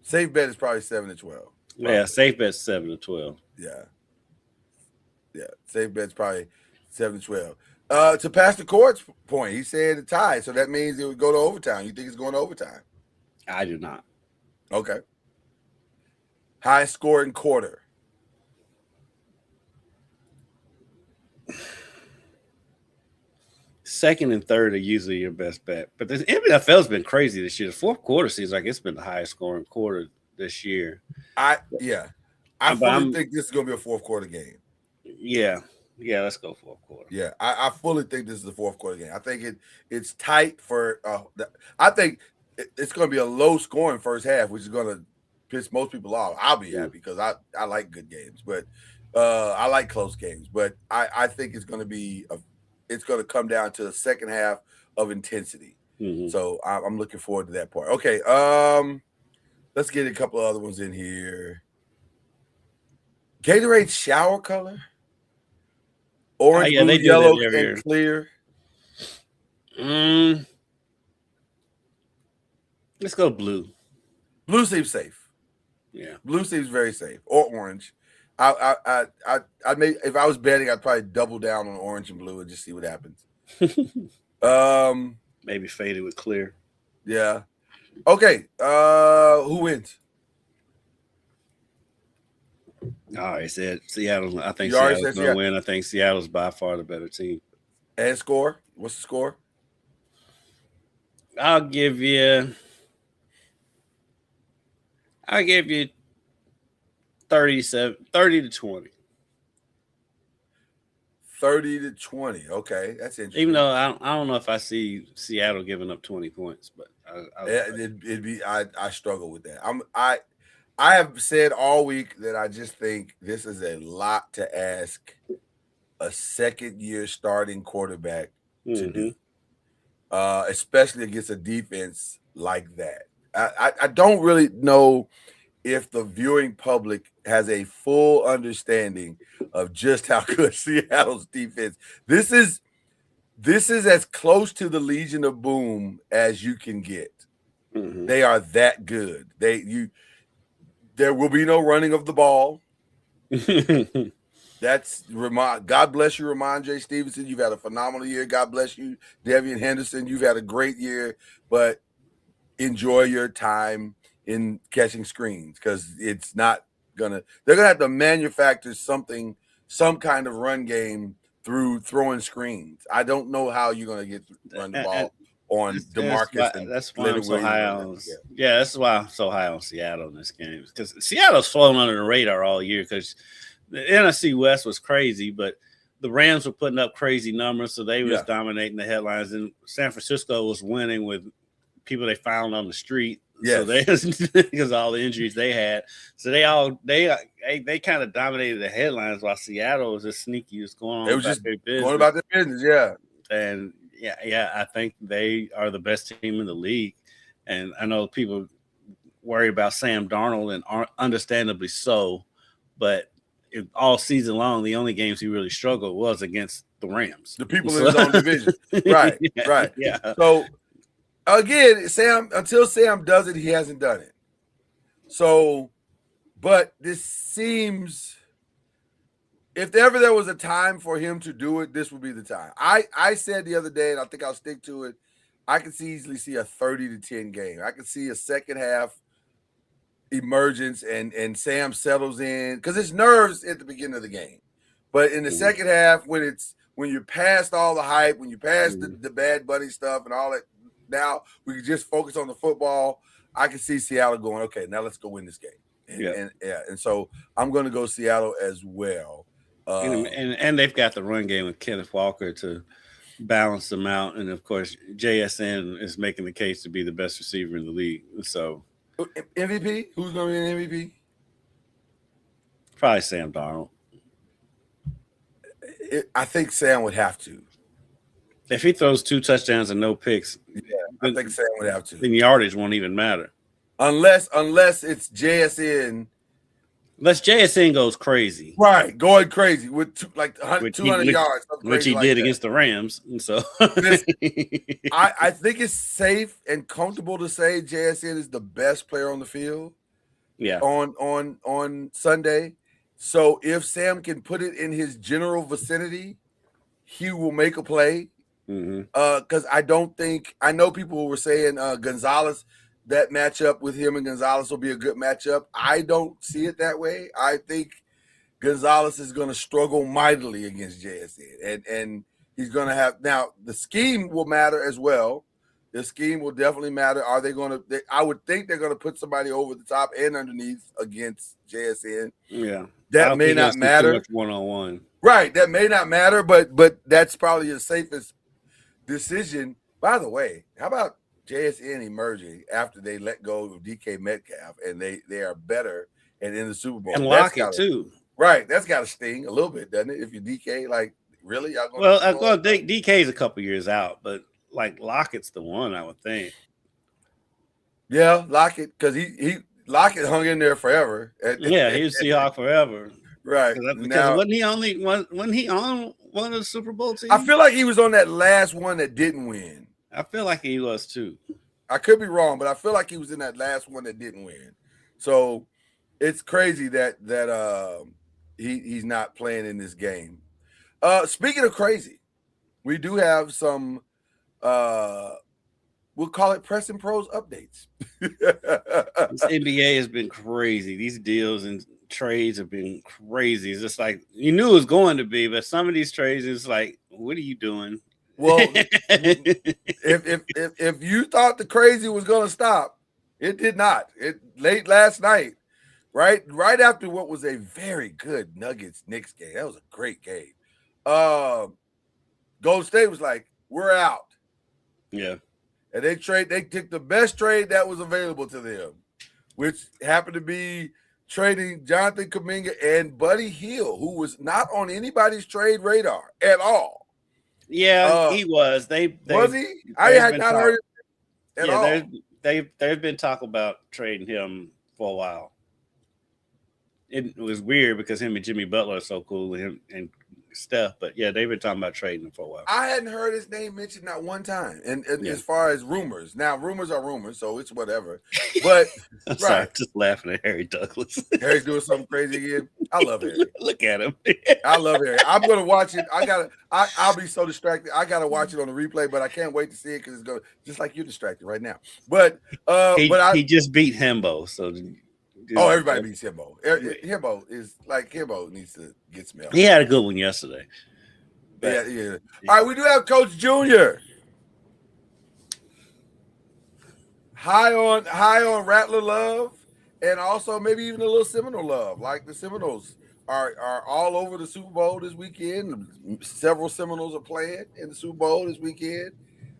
Safe bet is probably 7-12. Yeah, safe bet 7-12. Yeah. Safe bet's probably 7-12. To Pastor Court's point, he said a tie, so that means it would go to overtime. You think it's going to overtime? I do not. Okay. High scoring quarter. Second and third are usually your best bet. But the NFL's been crazy this year. The fourth quarter seems like it's been the highest scoring quarter this year. I fully think this is going to be a fourth quarter game. Yeah, let's go fourth quarter. Yeah, I fully think this is the fourth quarter game. I think it's tight for I think it's going to be a low scoring first half, which is going to piss most people off. I'll be happy because I like good games, but I like close games. But I think it's going to be it's going to come down to the second half of intensity. Mm-hmm. So I'm looking forward to that part. Okay, let's get a couple of other ones in here. Gatorade shower color. Orange, blue, yellow, and clear. Let's go blue. Blue seems safe. Yeah, blue seems very safe. Or orange. I may, if I was betting, I'd probably double down on orange and blue and just see what happens. Maybe fade it with clear. Yeah. Okay. Who wins? I already said Seattle. I think Seattle's going to win. I think Seattle's by far the better team. And score? What's the score? I'll give you 30-20. 30-20. Okay, that's interesting. Even though I don't know if I see Seattle giving up 20 points, but I struggle with that. I have said all week that I just think this is a lot to ask a second-year starting quarterback to do, especially against a defense like that. I don't really know if the viewing public has a full understanding of just how good Seattle's defense. This is as close to the Legion of Boom as you can get. Mm-hmm. They are that good. There will be no running of the ball. That's God bless you, Ramon J. Stevenson. You've had a phenomenal year. God bless you, Devian Henderson. You've had a great year, but enjoy your time in catching screens because it's not they're gonna have to manufacture some kind of run game through throwing screens. I don't know how you're gonna run the ball on DeMarcus. That's why I'm so high on. Yeah, that's why I'm so high on Seattle in this game because Seattle's flown under the radar all year because the NFC West was crazy, but the Rams were putting up crazy numbers, so they was dominating the headlines, and San Francisco was winning with people they found on the street. Yes. So they because of all the injuries they had, so they kind of dominated the headlines while Seattle was just sneaky, just going on. It was just going about their business, yeah. And I think they are the best team in the league. And I know people worry about Sam Darnold, and understandably so, but all season long, the only games he really struggled was against the Rams, the people in his own division. Right. Yeah. So. Again, until Sam does it, he hasn't done it. So, but this seems, if ever there was a time for him to do it, this would be the time. I said the other day, and I think I'll stick to it, I could easily see a 30-10 game. I could see a second half emergence and Sam settles in because it's nerves at the beginning of the game. But in the second half, when you're past all the hype, when you're past the Bad Bunny stuff and all that, now we can just focus on the football. I can see Seattle going, okay, now let's go win this game. And so I'm going to go Seattle as well. And they've got the run game with Kenneth Walker to balance them out, and of course JSN is making the case to be the best receiver in the league. So MVP, who's going to be an MVP? probably Sam Darnold. I think Sam would have to. If he throws 2 touchdowns and no picks, I think Sam would have to. Then yardage won't even matter. Unless it's JSN. Unless JSN goes crazy. Right, going crazy with 200 yards. Which he did against the Rams. And so I think it's safe and comfortable to say JSN is the best player on the field. Yeah. On Sunday. So if Sam can put it in his general vicinity, he will make a play. Because I know people were saying Gonzalez, that matchup with him and Gonzalez will be a good matchup. I don't see it that way. I think Gonzalez is going to struggle mightily against JSN, and he's going to have now the scheme will matter as well. The scheme will definitely matter. Are they going to? I would think they're going to put somebody over the top and underneath against JSN. Yeah, that may not matter. 1-on-1, right? That may not matter, but that's probably the safest decision. By the way, how about JSN emerging after they let go of DK Metcalf and they are better and in the Super Bowl and Lockett too. Right, that's got to sting a little bit, doesn't it? If you DK, like really, DK is a couple years out, but like Lockett's the one I would think. Yeah, Lockett, because Lockett hung in there forever. Yeah, he was Seahawk forever. Right, because wasn't he on one of the Super Bowl teams? I feel like he was on that last one that didn't win. I feel like he was too. I could be wrong, but I feel like he was in that last one that didn't win. So it's crazy that he's not playing in this game. Speaking of crazy, we do have some we'll call it Press and Pros updates. This NBA has been crazy. These deals and trades have been crazy. It's just like you knew it was going to be, but some of these trades is like, what are you doing? Well, if you thought the crazy was going to stop, it did not. It late last night, right after what was a very good Nuggets-Knicks game. That was a great game. Golden State was like, we're out. Yeah. And they took the best trade that was available to them, which happened to be trading Jonathan Kuminga and Buddy Hield, who was not on anybody's trade radar at all. Yeah, he was. Was he? I had not heard it at all. They've been talking about trading him for a while. It was weird because him and Jimmy Butler are so cool, and Steph. But yeah, they've been talking about trading him for a while. I hadn't heard his name mentioned not one time. And as far as rumors, now rumors are rumors, so it's whatever. But I'm sorry, just laughing at Harry Douglas. Harry's doing something crazy again. I love Harry. Look at him. I love Harry. I'm gonna watch it. I'll be so distracted. I gotta watch it on the replay, but I can't wait to see it because it's going just like you're distracted right now. But he just beat Hembo, so. Everybody beats Himbo. Himbo needs to get smelled. He had a good one yesterday. Yeah. All right, we do have Coach Junior. High on Rattler love, and also maybe even a little Seminole love. Like the Seminoles are all over the Super Bowl this weekend. Several Seminoles are playing in the Super Bowl this weekend.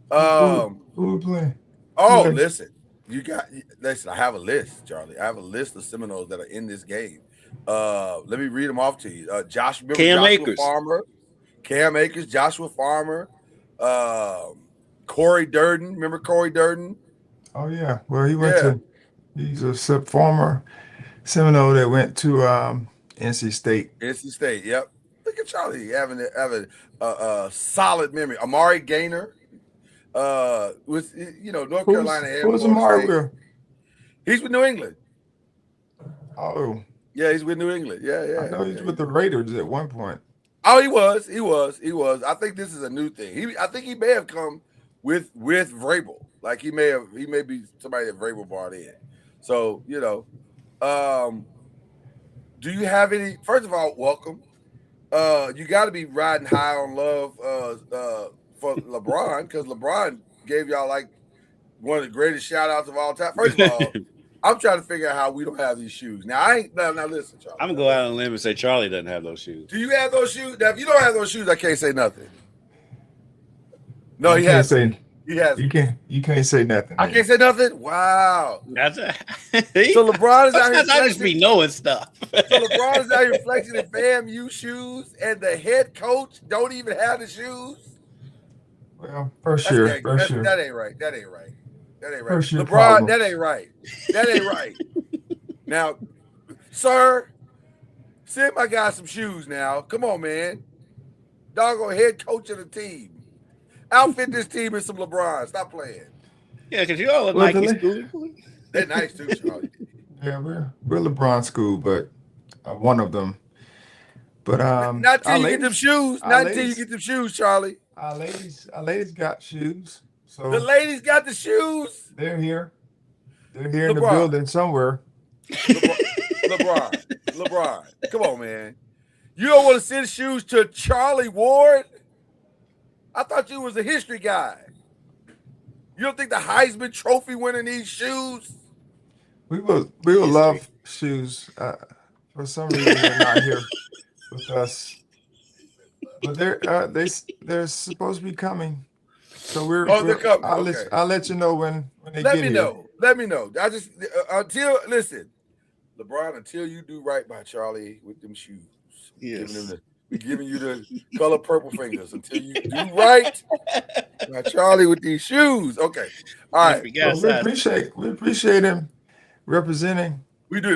Who are playing? Oh, listen. I have a list, Charlie. I have a list of Seminoles that are in this game. Let me read them off to you. Cam Akers, Joshua Farmer, Corey Durden. Remember Corey Durden? Oh yeah. Well, he's a former Seminole that went to NC State. NC State, yep. Look at Charlie having a solid memory. Amari Gaynor. With North Carolina. Who's Amari with? He's with New England. Oh. Yeah, he's with New England. Yeah. I know he's with the Raiders at one point. Oh, he was. I think this is a new thing. I think he may have come with Vrabel. Like he may be somebody that Vrabel brought in. So, do you have any? First of all, welcome. You got to be riding high on love for LeBron, because LeBron gave y'all like one of the greatest shout outs of all time. First of all, I'm trying to figure out how we don't have these shoes. Now I ain't now listen, Charlie. I'm gonna go out on a limb and say Charlie doesn't have those shoes. Do you have those shoes? Now, if you don't have those shoes, I can't say nothing. No, he has. He has. You can't say nothing. I can't say nothing. Wow. That's So LeBron is out here. I just be knowing stuff. So LeBron is out here flexing in FAMU shoes, and the head coach don't even have the shoes. Well, first year. That ain't right. First year LeBron, problem. that ain't right. Now, sir, send my guy some shoes now. Come on, man. Doggone head coach of the team. Outfit this team in some LeBron. Stop playing. Yeah, because you all are Nike school. They're nice too, Charlie. Yeah, we're LeBron school, but one of them. But not till you get them shoes. Not until you get them shoes, Charlie. Our ladies got shoes. So the ladies got the shoes. They're here. They're here in the building somewhere. LeBron. Come on, man. You don't want to send shoes to Charlie Ward? I thought you was a history guy. You don't think the Heisman Trophy winner needs shoes? We will love shoes. For some reason, they're not here with us. But they're supposed to be coming. So they're coming. I'll let you know when they get here. Let me know. I just listen, LeBron. Until you do right by Charlie with them shoes, yes. We're giving you the color purple fingers until you do right by Charlie with these shoes. Okay, all right. We appreciate him representing. We do.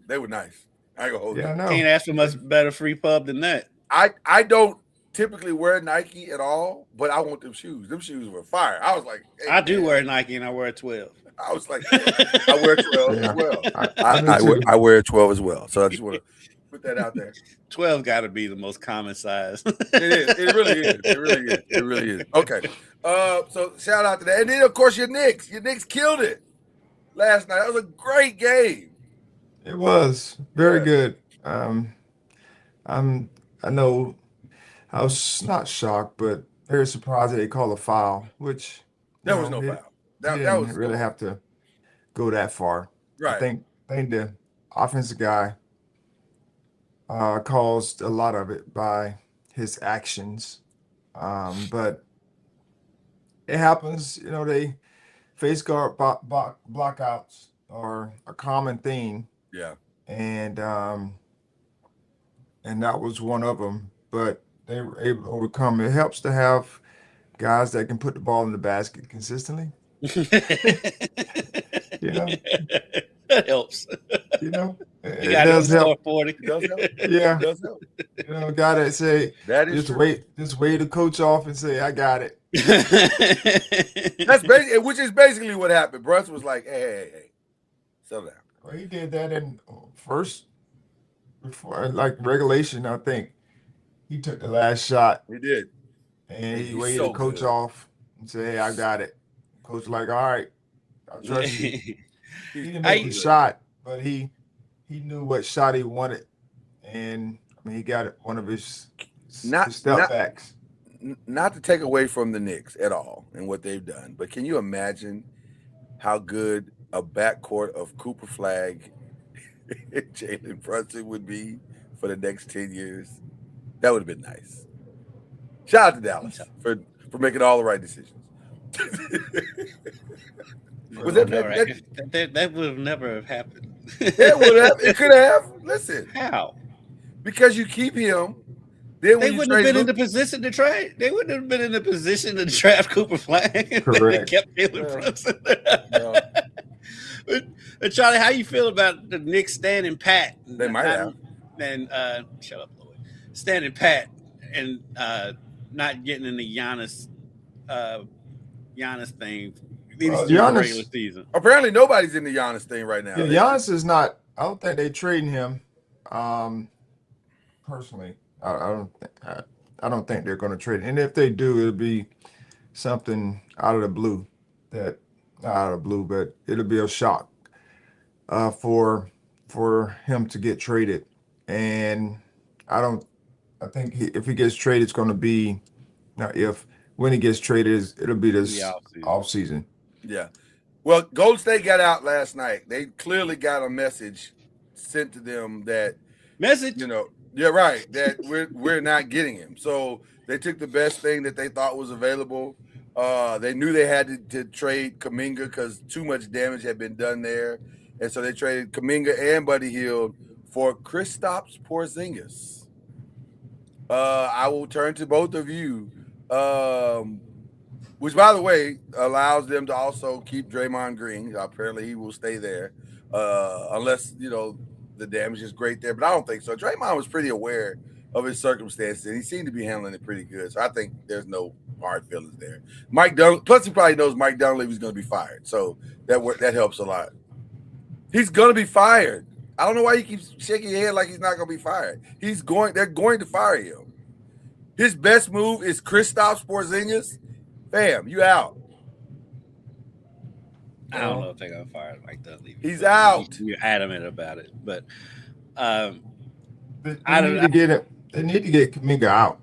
They were nice. I ain't gonna hold you. I know. Can't ask for much better free pub than that. I don't typically wear Nike at all, but I want them shoes. Them shoes were fire. I was like, hey, I do wear Nike and I wear 12. I was like, I wear 12 as well. I wear 12 as well. So I just want to put that out there. 12 got to be the most common size. It is. It really is. Okay. So shout out to that. And then of course your Knicks. Your Knicks killed it last night. That was a great game. It was very good. I know I was not shocked, but very surprised that they called a foul, which there was no foul. That was really have to go that far. Right. I think the offensive guy caused a lot of it by his actions. But it happens, they face guard blockouts are a common thing. Yeah. And that was one of them, but they were able to overcome. It helps to have guys that can put the ball in the basket consistently. That helps. It does help. 40. It does help. Yeah. It does help. A guy that say that is just wait the coach off and say, I got it. That's basically, which is basically what happened. Bruns was like, hey, settle down. Well, he did that in first before regulation, I think. He took the last shot. He did. And he waited the coach off and said, hey, I got it. Coach was like, all right, I trust you. He didn't make the shot, but he knew what shot he wanted. And he got it, one of his step backs. Not to take away from the Knicks at all and what they've done, but can you imagine how good a backcourt of Cooper Flagg and Jalen Brunson would be for the next 10 years? That would have been nice. Shout out to Dallas for making all the right decisions. That would have never have happened. It could have. Listen. How? Because you keep him. Then they wouldn't have been in the position to trade. They wouldn't have been in the position to draft Cooper Flagg. Correct. They kept Jalen Brunson. But Charlie, how you feel about the Knicks standing pat? They might have. And shut up, Lloyd. Standing pat and not getting in the Giannis thing. Giannis, regular season. Apparently, nobody's in the Giannis thing right now. Yeah, Giannis is not. I don't think they're trading him. Personally, I don't think they're going to trade. And if they do, it'll be something out of the blue. Not out of the blue, but it'll be a shock for him to get traded. And I think if he gets traded, it's going to be when he gets traded, it'll be this off season. Yeah. Well, Golden State got out last night. They clearly got a message sent to them that yeah, right, that we're not getting him. So they took the best thing that they thought was available. They knew they had to trade Kuminga because too much damage had been done there, and so they traded Kuminga and Buddy Hield for Kristaps Porzingis. I will turn to both of you. Which, by the way, allows them to also keep Draymond Green. Apparently, he will stay there, unless the damage is great there. But I don't think so. Draymond was pretty aware of his circumstances, and he seemed to be handling it pretty good. So I think there's no hard feelings there. Plus he probably knows Mike Dunleavy's going to be fired, so that helps a lot. He's going to be fired. I don't know why you keep shaking your head like he's not going to be fired. They're going to fire him. His best move is Kristaps Porzingis. Fam, you out. I don't know if they're gonna fire Mike Dunleavy. He's out. You're adamant about it, but they need to get it. They need to get Kuminga out.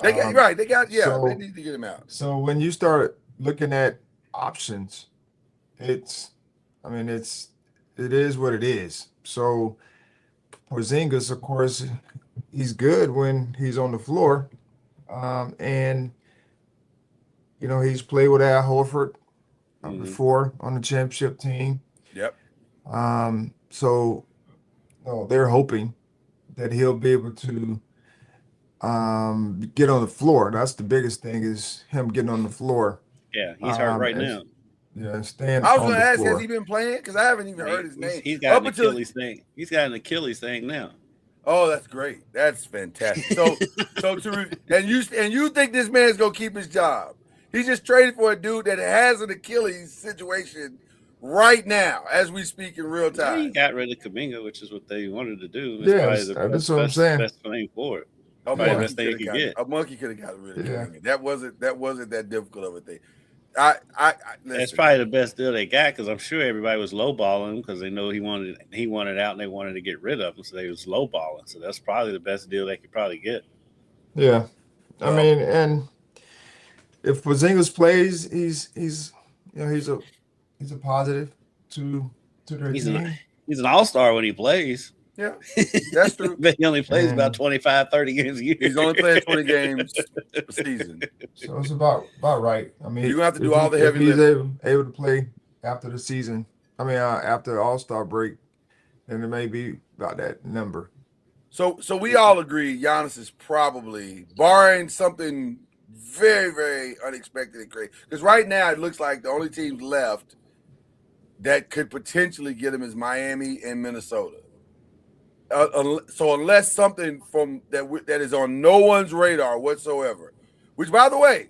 They got they need to get him out. So when you start looking at options, it is what it is. So Porzingis, of course, he's good when he's on the floor, and he's played with Al Horford before on the championship team. Yep. So they're hoping that he'll be able to get on the floor. That's the biggest thing, is him getting on the floor. Yeah, he's hurt right now. Yeah, stand. I was going to ask, has he been playing? Because I haven't even heard his name. He's got an Achilles thing. He's got an Achilles thing now. Oh, that's great. That's fantastic. So you think this man's gonna keep his job? He just traded for a dude that has an Achilles situation right now, as we speak in real time. He got rid of Kuminga, which is what they wanted to do. Yes, that's what I'm saying. Best thing for it. Best thing he could get. A monkey could have got rid of Kuminga. That wasn't that difficult of a thing. That's probably the best deal they got, because I'm sure everybody was lowballing him because they know he wanted out and they wanted to get rid of him, so they was lowballing. So that's probably the best deal they could probably get. Yeah, I mean, and if Porzingis plays, he's a positive to their team. He's an all-star when he plays. Yeah, that's true. But he only plays about 25, 30 games a year. He's only playing 20 games a season. So it's about right. I mean, you're going to have to do all the heavy lifting. He's able to play after the season, after the All-Star break, then it may be about that number. So we all agree Giannis is probably, barring something very, very unexpected and crazy, because right now it looks like the only teams left that could potentially get him is Miami and Minnesota. So unless something from that is on no one's radar whatsoever, which, by the way,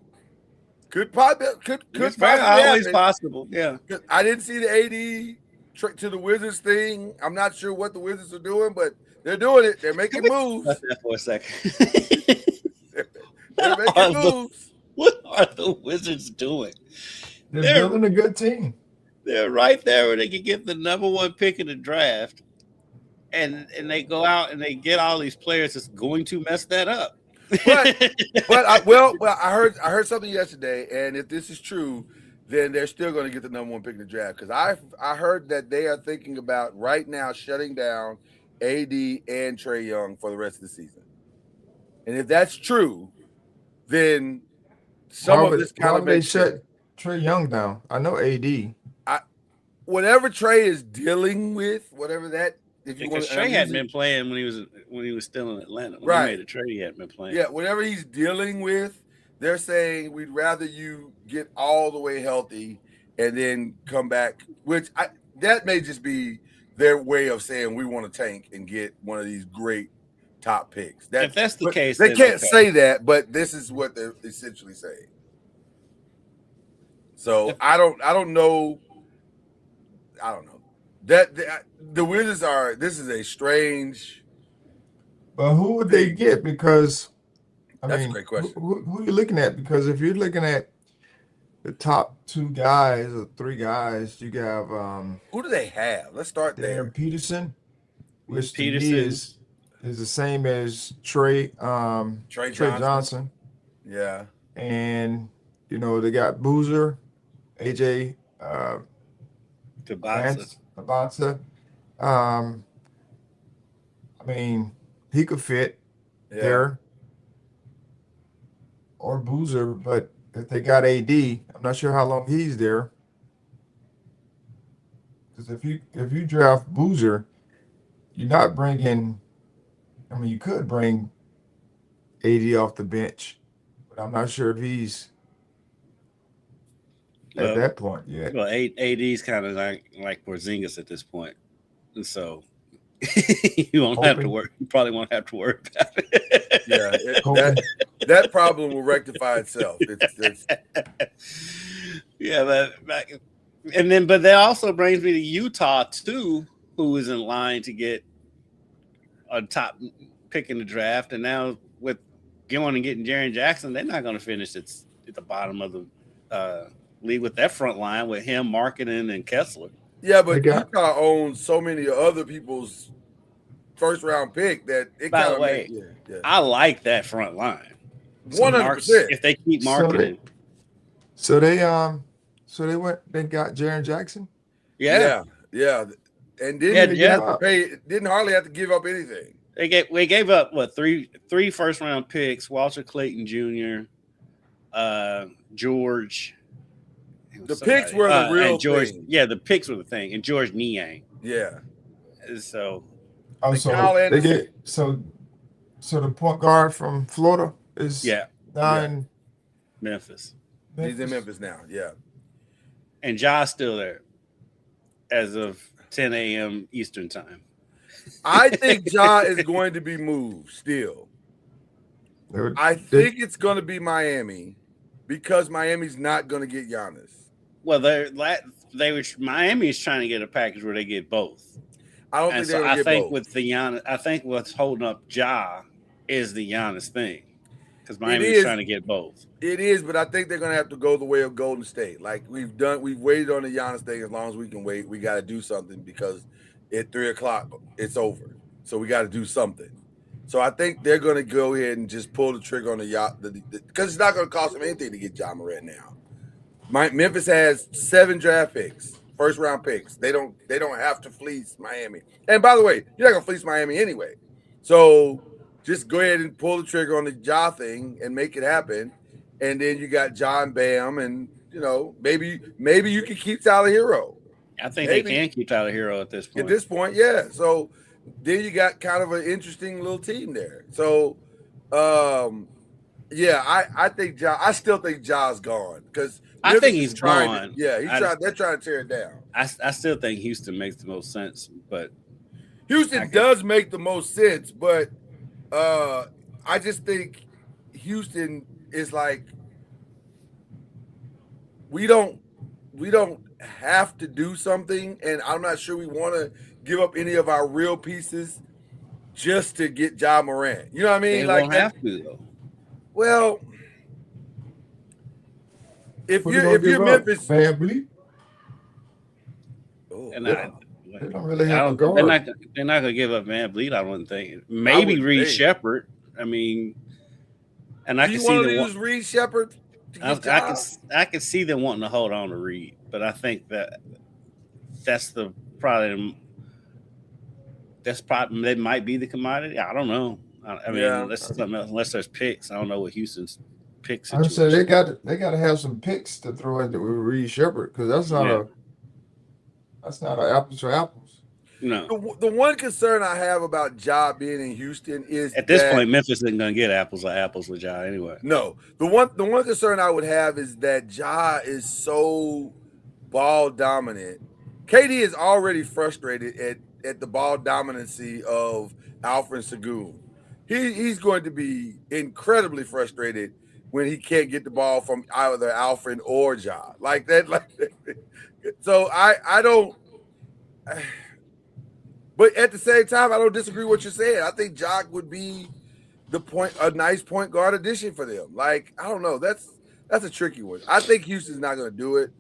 could always possible. Yeah, I didn't see the AD to the Wizards thing. I'm not sure what the Wizards are doing, but they're doing it. They're making moves. That's that for a second. They're making moves. What are the Wizards doing? They're building a good team. They're right there where they can get the number one pick in the draft. And they go out and they get all these players that's going to mess that up. but I heard something yesterday, and if this is true, then they're still going to get the number one pick in the draft, because I heard that they are thinking about right now shutting down AD and Trae Young for the rest of the season. And if that's true, then some of this kind of makes shut Trae Young down. I know AD. Whatever Trae is dealing with, whatever that. Because Trae hadn't been playing when he was still in Atlanta. When right. He made a trade, he hadn't been playing. Yeah, whatever he's dealing with, they're saying we'd rather you get all the way healthy and then come back, that may just be their way of saying we want to tank and get one of these great top picks. If that's the case, they can't say that, but this is what they're essentially saying. So I don't know. That the Wizards are. This is a strange. But who would they get? Because that's a great question. Who are you looking at? Because if you're looking at the top two guys or three guys, you have who do they have? Let's start there. Peterson, which to me is the same as Trey Johnson. Yeah, and they got Boozer, AJ Avanza. I mean, he could fit there or Boozer, but if they got AD, I'm not sure how long he's there. Because if you draft Boozer, you're not bringing. I mean, you could bring AD off the bench, but I'm not sure if he's at that point yet. Well, AD's kind of like Porzingis at this point, and so you won't have to worry. You probably won't have to worry about it. Yeah, that problem will rectify itself. It's yeah, but that also brings me to Utah too, who is in line to get a top pick in the draft, and now with going and getting Jaren Jackson, they're not going to finish at the bottom of the league with that front line with him, Markkanen, and Kessler. Yeah, but Utah owns so many other people's first round pick that it by the way, I like that front line. 100%. If they keep Markkanen. So they got Jaren Jackson? Yeah. And didn't hardly have to give up anything. We gave up three first round picks, Walter Clayton Jr., George. The picks were the real George, thing. Yeah, the picks were the thing, and George Niang. Yeah. So they get so the point guard from Florida is in Memphis. He's in Memphis now, and Ja's still there as of 10 a.m. Eastern time. I think Ja is going to be moved still. I think it's going to be Miami because Miami's not going to get Giannis. Well, Miami is trying to get a package where they get both. I don't think they're going to get both. With the Giannis, I think what's holding up Ja is the Giannis thing because Miami is trying to get both. It is, but I think they're going to have to go the way of Golden State. Like we've waited on the Giannis thing as long as we can wait. We got to do something because at 3:00 it's over, so we got to do something. So I think they're going to go ahead and just pull the trigger on the yacht because it's not going to cost them anything to get Ja Morant now. Memphis has 7 draft picks, first round picks. They don't have to fleece Miami. And by the way, you're not going to fleece Miami anyway. So just go ahead and pull the trigger on the Ja thing and make it happen. And then you got John Bam, and maybe you can keep Tyler Hero. I think they can keep Tyler Hero at this point. At this point, yeah. So then you got kind of an interesting little team there. So, I think I still think Ja's gone because I think he's gone. They're trying to tear it down. I still think Houston makes the most sense, but Houston does make the most sense. But I just think Houston is like we don't have to do something, and I'm not sure we want to give up any of our real pieces just to get Ja Morant. You know what I mean? They won't have to though. Well, if you're Memphis, family, they don't really have to go. They're not going to give up Van Vliet. I wouldn't think. Maybe Reed Shepherd. I mean, and I can see them use Reed Shepherd. I can see them wanting to hold on to Reed, but I think that's probably that might be the commodity. I don't know. I mean, unless there's picks, I don't know what Houston's picks. I said they got to have some picks to throw into Reed Shepherd because that's not an apples to apples. No. The one concern I have about Ja being in Houston is at this point Memphis isn't going to get apples to apples with Ja anyway. No, the one concern I would have is that Ja is so ball dominant. KD is already frustrated at the ball dominancy of Alfred Sengun. He's going to be incredibly frustrated when he can't get the ball from either Alfred or Ja. Like that. So I don't. But at the same time, I don't disagree with what you're saying. I think Jock would be a nice point guard addition for them. Like, I don't know. That's a tricky one. I think Houston's not going to do it.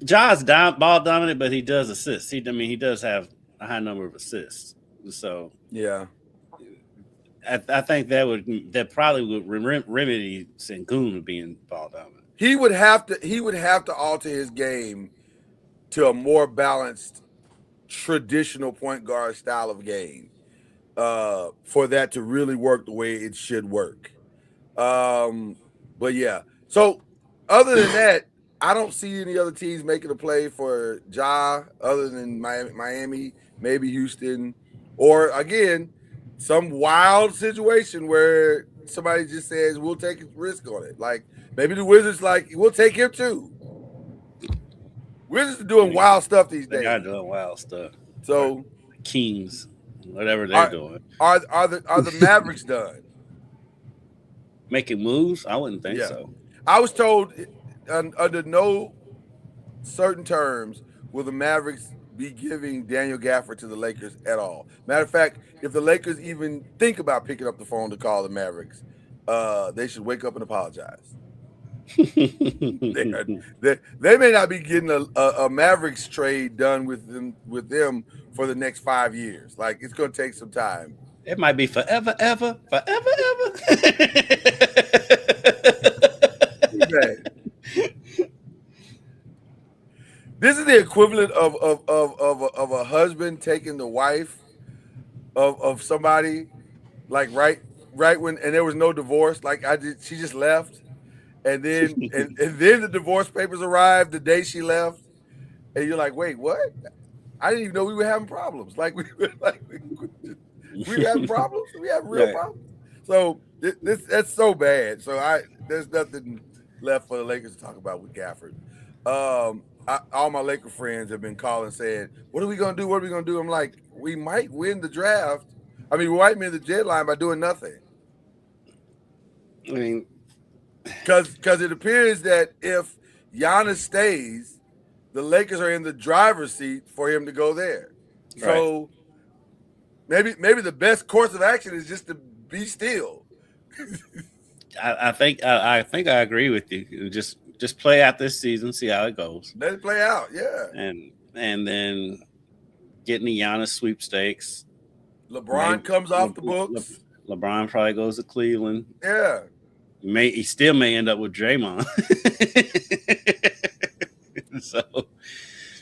Ja's ball dominant, but he does assist. He does have a high number of assists. So yeah, I think that probably would remedy Sengun being ball dominant. He would have to alter his game to a more balanced, traditional point guard style of game for that to really work the way it should work. But yeah, so other than that, I don't see any other teams making a play for Ja other than Miami, maybe Houston, or again, some wild situation where somebody just says we'll take a risk on it. Like maybe the Wizards, like we'll take him too. Wizards are doing wild stuff these days. They are doing wild stuff. So Kings, whatever they're doing, are the Mavericks done? Making moves? I wouldn't think so. I was told under no certain terms will the Mavericks be giving Daniel Gafford to the Lakers at all. Matter of fact, if the Lakers even think about picking up the phone to call the Mavericks, they should wake up and apologize. they may not be getting a Mavericks trade done with them for the next 5 years. Like it's going to take some time. It might be forever, ever. This is the equivalent of a husband taking the wife of somebody, like right when, and there was no divorce. Like she just left, and then and then the divorce papers arrived the day she left, and you're like, wait, what? I didn't even know we were having problems. Like we were having problems. We have real problems. So that's so bad. So there's nothing left for the Lakers to talk about with Gafford. All my Laker friends have been calling saying, what are we going to do? What are we going to do? I'm like, we might win the draft. I mean, we might win the deadline by doing nothing. I mean, because it appears that if Giannis stays, the Lakers are in the driver's seat for him to go there. Right. So maybe the best course of action is just to be still. I think I agree with you. Just play out this season, see how it goes. Let it play out, yeah. And then getting the Giannis sweepstakes. LeBron comes off the books. LeBron probably goes to Cleveland. Yeah. He still may end up with Draymond. So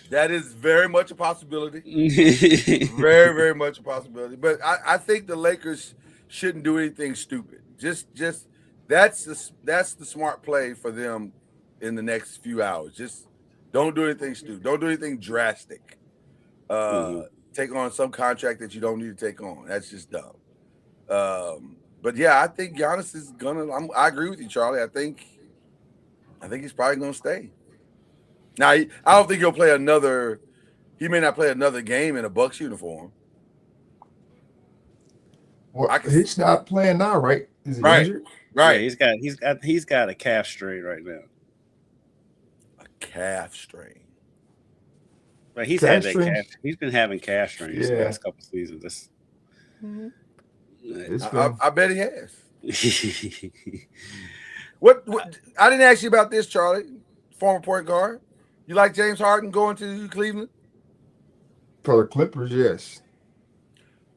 that is very much a possibility. Very, very much a possibility. But I think the Lakers shouldn't do anything stupid. Just that's the smart play for them in the next few hours. Just don't do anything stupid. Don't do anything drastic. Take on some contract that you don't need to take on. That's just dumb. But yeah, I think Giannis is gonna. I agree with you, Charlie. I think he's probably gonna stay. Now, I don't think he'll play another. He may not play another game in a Bucks uniform. Well, he's not playing now, right? Is he injured? Right. Yeah, he's got a calf strain right now. A calf strain. But he's had that calf. He's been having calf strains the last couple of seasons. I bet he has. What? I didn't ask you about this, Charlie. Former point guard. You like James Harden going to Cleveland? For the Clippers, yes.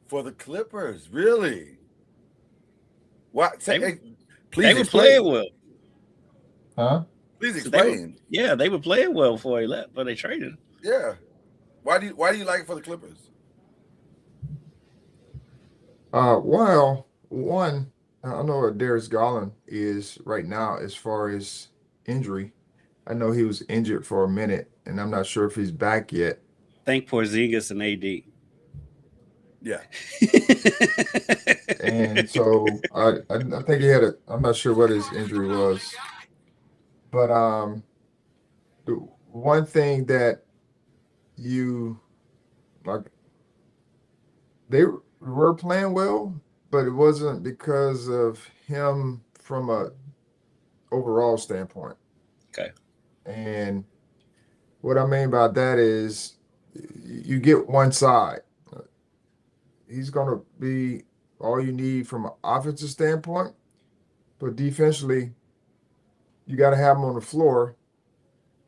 For the Clippers, really? What? Please they were playing well. Huh? Please explain. They were playing well before he left, but they traded. Yeah. Why do you like it for the Clippers? Well, one, I don't know what Darius Garland is right now as far as injury. I know he was injured for a minute, and I'm not sure if he's back yet. Thank Porzingis and AD. Yeah. And so I think he had I'm not sure what his injury was. But the one thing that they were playing well, but it wasn't because of him from a overall standpoint. Okay. And what I mean by that is you get one side. He's going to be all you need from an offensive standpoint, but defensively, you got to have him on the floor,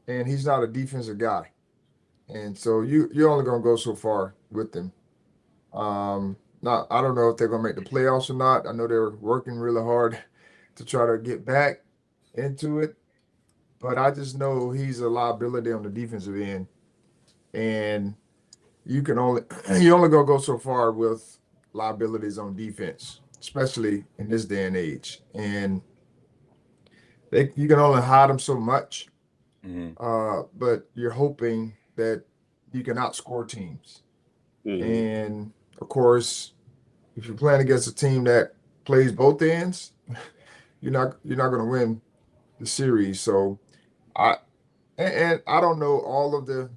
and he's not a defensive guy. And so you're only going to go so far with him. Now, I don't know if they're going to make the playoffs or not. I know they're working really hard to try to get back into it, but I just know he's a liability on the defensive end. and you only gonna go so far with liabilities on defense, especially in this day and age. And you can only hide them so much, but you're hoping that you can outscore teams. And of course, if you're playing against a team that plays both ends, you're not going to win the series. So I and I don't know all of the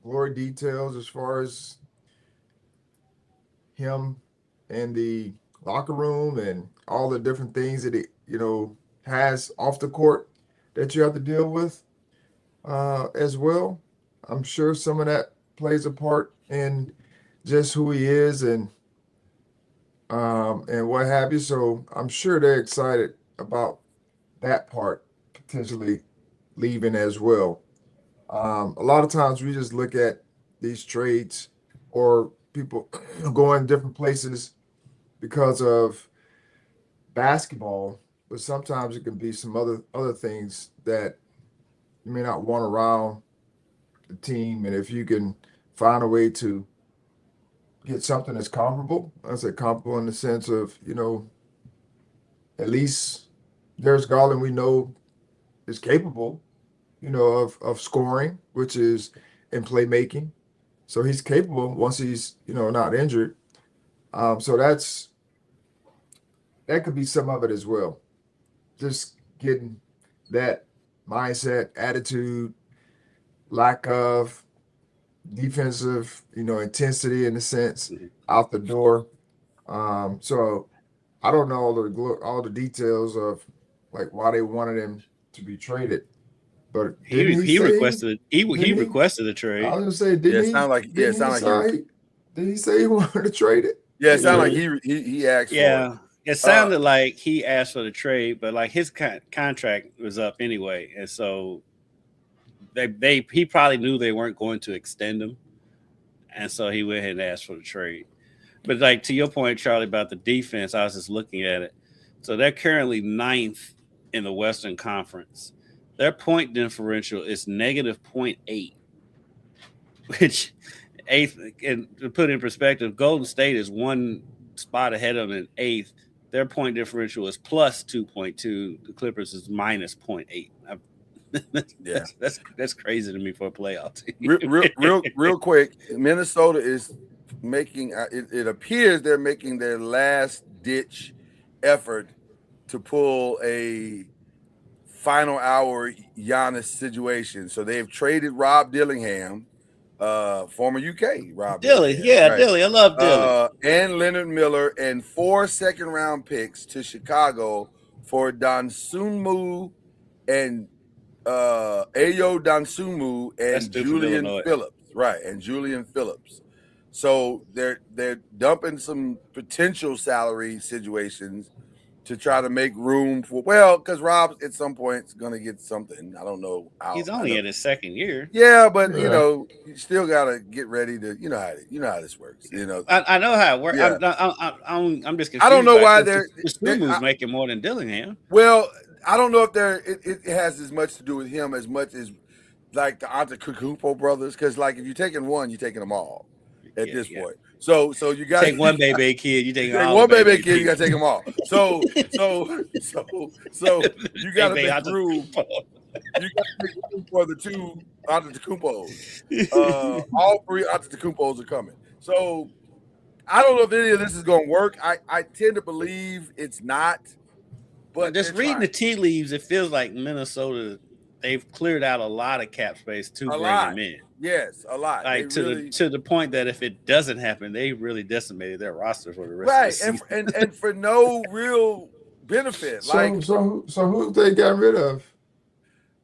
glory details as far as him and the locker room and all the different things that he has off the court that you have to deal with as well. I'm sure some of that plays a part in just who he is and what have you. So I'm sure they're excited about that part potentially leaving as well. A lot of times we just look at these trades or people going different places because of basketball, but sometimes it can be some other things that you may not want around the team. And if you can find a way to get something that's comparable, I say comparable in the sense of, at least Darius Garland we know is capable, of scoring, which is in playmaking. So he's capable once he's, not injured. So that could be some of it as well. Just getting that mindset, attitude, lack of defensive, intensity in a sense out the door. So I don't know all the details of like why they wanted him to be traded, but didn't he say requested he requested a I trade. was gonna say, didn't he say he wanted to trade it? Yeah, it sounded like he asked for it. Yeah, it sounded like he asked for the trade, but like his contract was up anyway, and so he probably knew they weren't going to extend him, and so he went ahead and asked for the trade. But like to your point, Charlie, about the defense, I was just looking at it. So they're currently 9th in the Western Conference. Their point differential is -0.8, which eighth. And to put in perspective, Golden State is one spot ahead of them in 8th. Their point differential is +2.2. The Clippers is -0.8. That's crazy to me for a playoff team. Real quick, Minnesota is making it appears they're making their last ditch effort to pull a final hour Giannis situation. So they've traded Rob Dillingham, former UK Rob Dilly, right? Dilly, I love Dilly, and Leonard Miller, and 4 second-round picks to Chicago for Dosunmu and Ayo Dosunmu and Julian Phillips, right? And Julian Phillips. So they're dumping some potential salary situations to try to make room for because Rob at some point is going to get something. I don't know how. He's only in his second year. Yeah, but you still got to get ready to how this works. I know how it works. Yeah. I'm just confused. I don't know why they're making more than Dillingham. Well, I don't know if it has as much to do with him as much as like the Antetokounmpo brothers, because like if you're taking one, you're taking them all at this point. So you got to take one baby kid. You take one baby kid. You got to take them all. So you got to make room. You got to make room for the 2 Antetokounmpos. All 3 Antetokounmpos are coming. So I don't know if any of this is going to work. I tend to believe it's not. But just reading the tea leaves, it feels like Minnesota, they've cleared out a lot of cap space to bring him in. Yes, a lot. Like to the point that if it doesn't happen, they really decimated their roster for the rest of the season. and for no real benefit. So who they got rid of?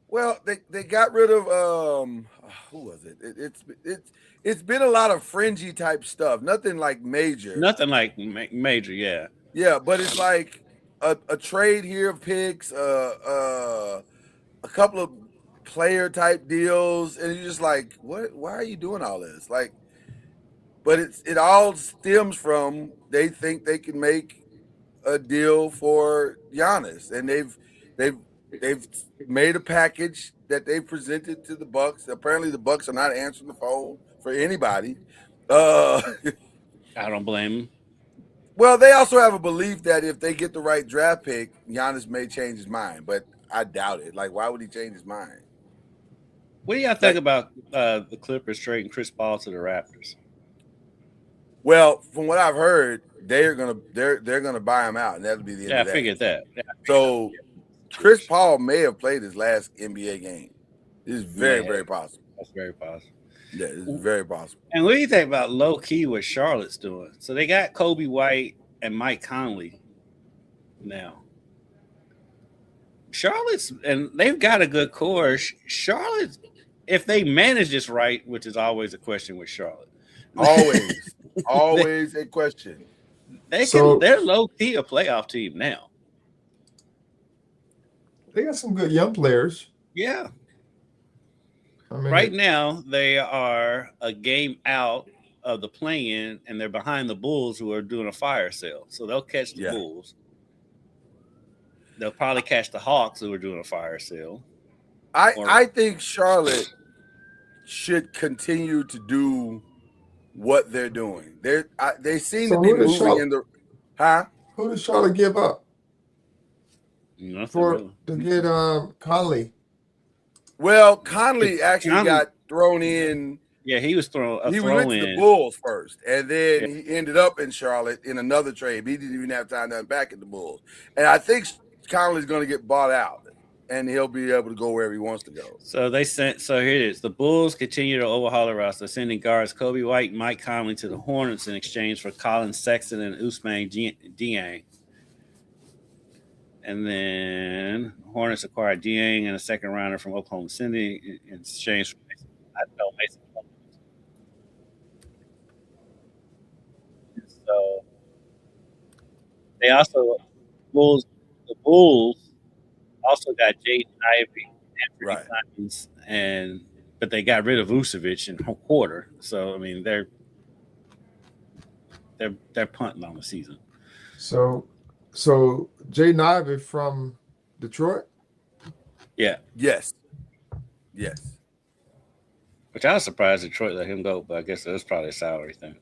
Well, they got rid of who was it? It's been a lot of fringy type stuff. Nothing like major. Nothing like major, yeah. Yeah, but it's like a trade here of picks, a couple of player type deals, and you're just like, what? Why are you doing all this? Like, but it all stems from they think they can make a deal for Giannis, and they've they've made a package that they presented to the Bucks. Apparently, the Bucks are not answering the phone for anybody. I don't blame them. Well, they also have a belief that if they get the right draft pick, Giannis may change his mind, but I doubt it. Like, why would he change his mind? What do y'all think about the Clippers trading Chris Paul to the Raptors? Well, from what I've heard, they're gonna buy him out, and that'll be the end of that. I figured that. So Chris Paul may have played his last NBA game. This is very, very possible. That's very possible. Yeah, it's very possible. And what do you think about low key what Charlotte's doing? So they got Kobe White and Mike Conley now. Charlotte's, and they've got a good core. Charlotte, if they manage this right, which is always a question with Charlotte. Always a question. They're low key a playoff team now. They got some good young players. Yeah. I mean, right now, they are a game out of the play-in, and they're behind the Bulls, who are doing a fire sale. So they'll catch the Bulls. They'll probably catch the Hawks, who are doing a fire sale. I think Charlotte should continue to do what they're doing. They seem to be moving in the. Huh? Who does Charlotte give up to get Conley? Well, Conley actually got thrown in. Yeah, he was thrown. He went to the Bulls first, and then he ended up in Charlotte in another trade. He didn't even have time to back at the Bulls. And I think Conley's going to get bought out, and he'll be able to go wherever he wants to go. So they sent. So here it is. The Bulls continue to overhaul the roster, sending guards Kobe White and Mike Conley to the Hornets in exchange for Colin Sexton and Ousmane Dieng. And then Hornets acquired Dieng and a second rounder from Oklahoma City in exchange for Mason. So they also the Bulls also got Jaden Ivey, Anthony Simons, but they got rid of Vucevic in a quarter. So I mean they're punting on the season. So Jaden Ivey from Detroit? Yeah. Yes. Which I was surprised Detroit let him go, but I guess it was probably a salary thing.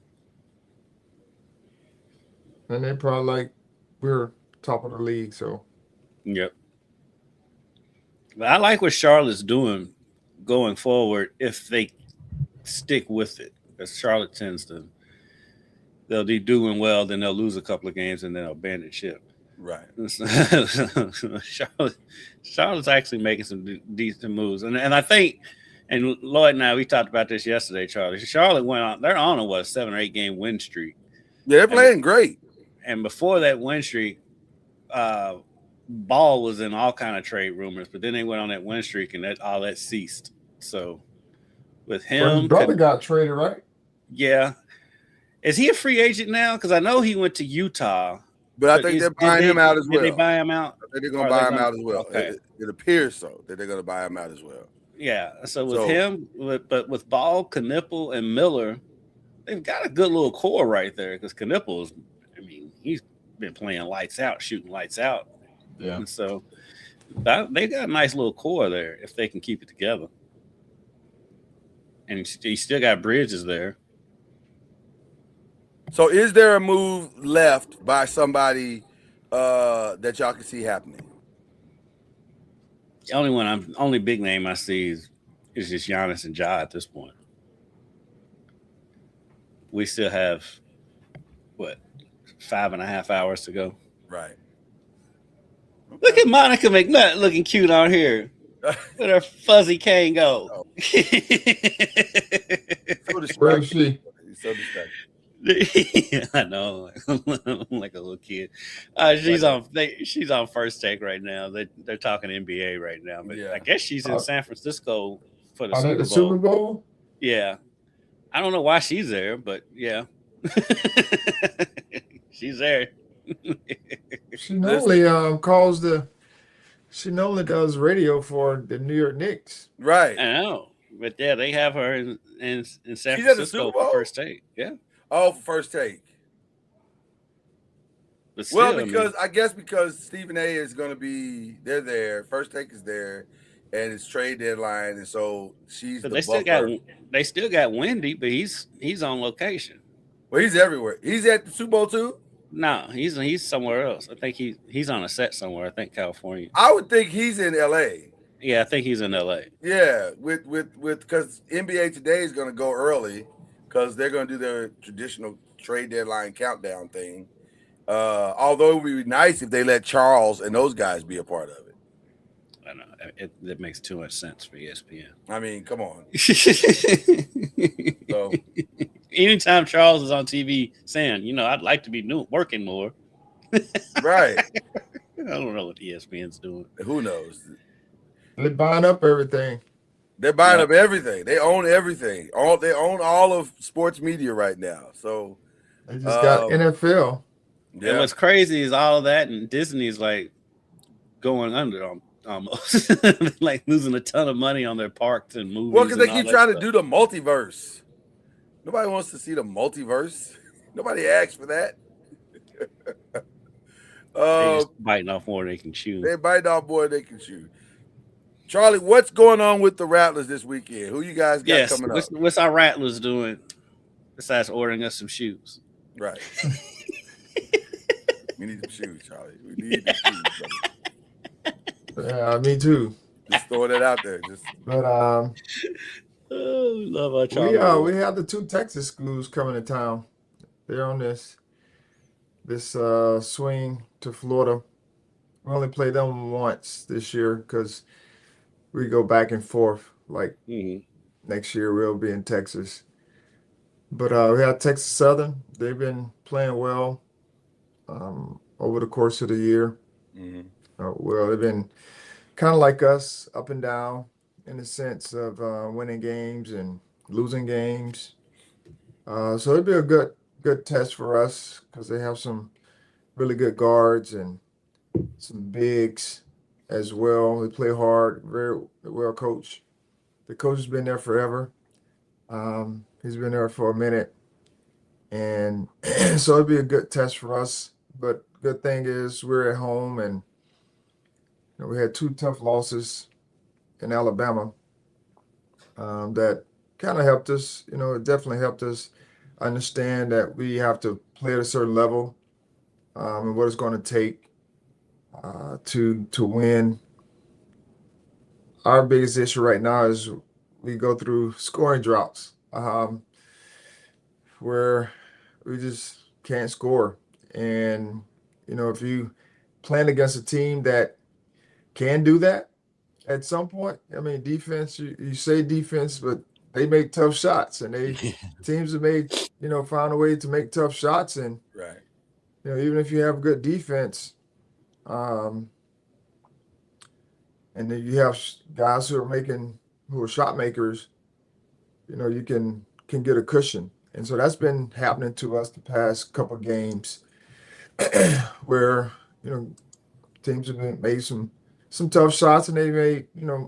And they probably like, we're top of the league, so. Yep. But I like what Charlotte's doing going forward if they stick with it. Because Charlotte tends to, they'll be doing well, then they'll lose a couple of games, and then they'll abandon ship. Right. Charlotte's actually making some decent moves. And I think, and Lloyd and I, we talked about this yesterday, Charlie. Charlotte went on, they're on a 7 or 8 game win streak. Yeah, they're playing great. And before that win streak, Ball was in all kind of trade rumors, but then they went on that win streak and all that ceased. So with him, his brother got traded, right? Yeah. Is he a free agent now? Because I know he went to Utah. But I think they're buying him out as well. Did they buy him out? I think they're going to buy him out as well. Okay. It appears so that they're going to buy him out as well. Yeah. So with him, but with Ball, Knipple, and Miller, they've got a good little core right there. Because Knipple's, I mean, he's been playing lights out, shooting lights out. Yeah. And so they got a nice little core there if they can keep it together. And he still got Bridges there. So is there a move left by somebody that y'all can see happening? The only big name I see is just Giannis and Ja at this point. We still have 5.5 hours to go. Right. Okay. Look at Monica McNutt looking cute on here. With her fuzzy cane go. Oh. Where is she? So distracted. I know, I'm like a little kid. She's on First Take right now. They're talking NBA right now, but I guess she's in San Francisco for the Super Bowl. Yeah, I don't know why she's there, but yeah, she's there. She normally she normally does radio for the New York Knicks. Right. I know, but yeah, they have her in San Francisco for First Take. Yeah. Oh, for First Take. But still, because Stephen A is going to be they're there. First Take is there, and it's trade deadline, and so she's the buffer. They still got Wendy, but he's on location. Well, he's everywhere. He's at the Super Bowl too. No, he's somewhere else. I think he's on a set somewhere. I think California. I would think he's in L.A. Yeah, I think he's in L.A. Yeah, with because NBA Today is going to go early because they're going to do their traditional trade deadline countdown thing. Although it would be nice if they let Charles and those guys be a part of it. I know that makes too much sense for ESPN. I mean, come on. So, anytime Charles is on TV saying, I'd like to be working more. Right. I don't know what ESPN's doing. Who knows? They're buying up everything. They're buying up everything. They own everything. They own all of sports media right now. So they just got NFL. Yeah. And what's crazy is all of that, and Disney's like going under almost, like losing a ton of money on their parks and movies. Well, because they keep trying to do the multiverse. Nobody wants to see the multiverse. Nobody asked for that. They're just biting off more than they can chew. They bite off more than they can chew. Charlie, what's going on with the Rattlers this weekend? Who you guys got coming up? What's our Rattlers doing besides ordering us some shoes? Right. We need some shoes, Charlie. We need the shoes, brother. Yeah, me too. Just throwing it out there. But we love our Charlie. We have the 2 Texas schools coming to town. They're on this swing to Florida. We only played them once this year because we go back and forth. Like next year we'll be in Texas. But we have Texas Southern. They've been playing well over the course of the year. Well, they've been kind of like us, up and down in the sense of winning games and losing games. So it'd be a good test for us because they have some really good guards and some bigs as well. They play hard, very well coached. The coach has been there forever. He's been there for a minute. And so it'd be a good test for us. But good thing is we're at home, and we had 2 tough losses in Alabama that kind of helped us. It definitely helped us understand that we have to play at a certain level and what it's going to take to win. Our biggest issue right now is we go through scoring droughts where we just can't score. And, if you playing against a team that can do that at some point, I mean, defense, you say defense, but they make tough shots, and teams have made, found a way to make tough shots. And, right. Even if you have good defense, and then you have guys who are shot makers, you can get a cushion. And so that's been happening to us the past couple of games where, teams have made some tough shots, and they made,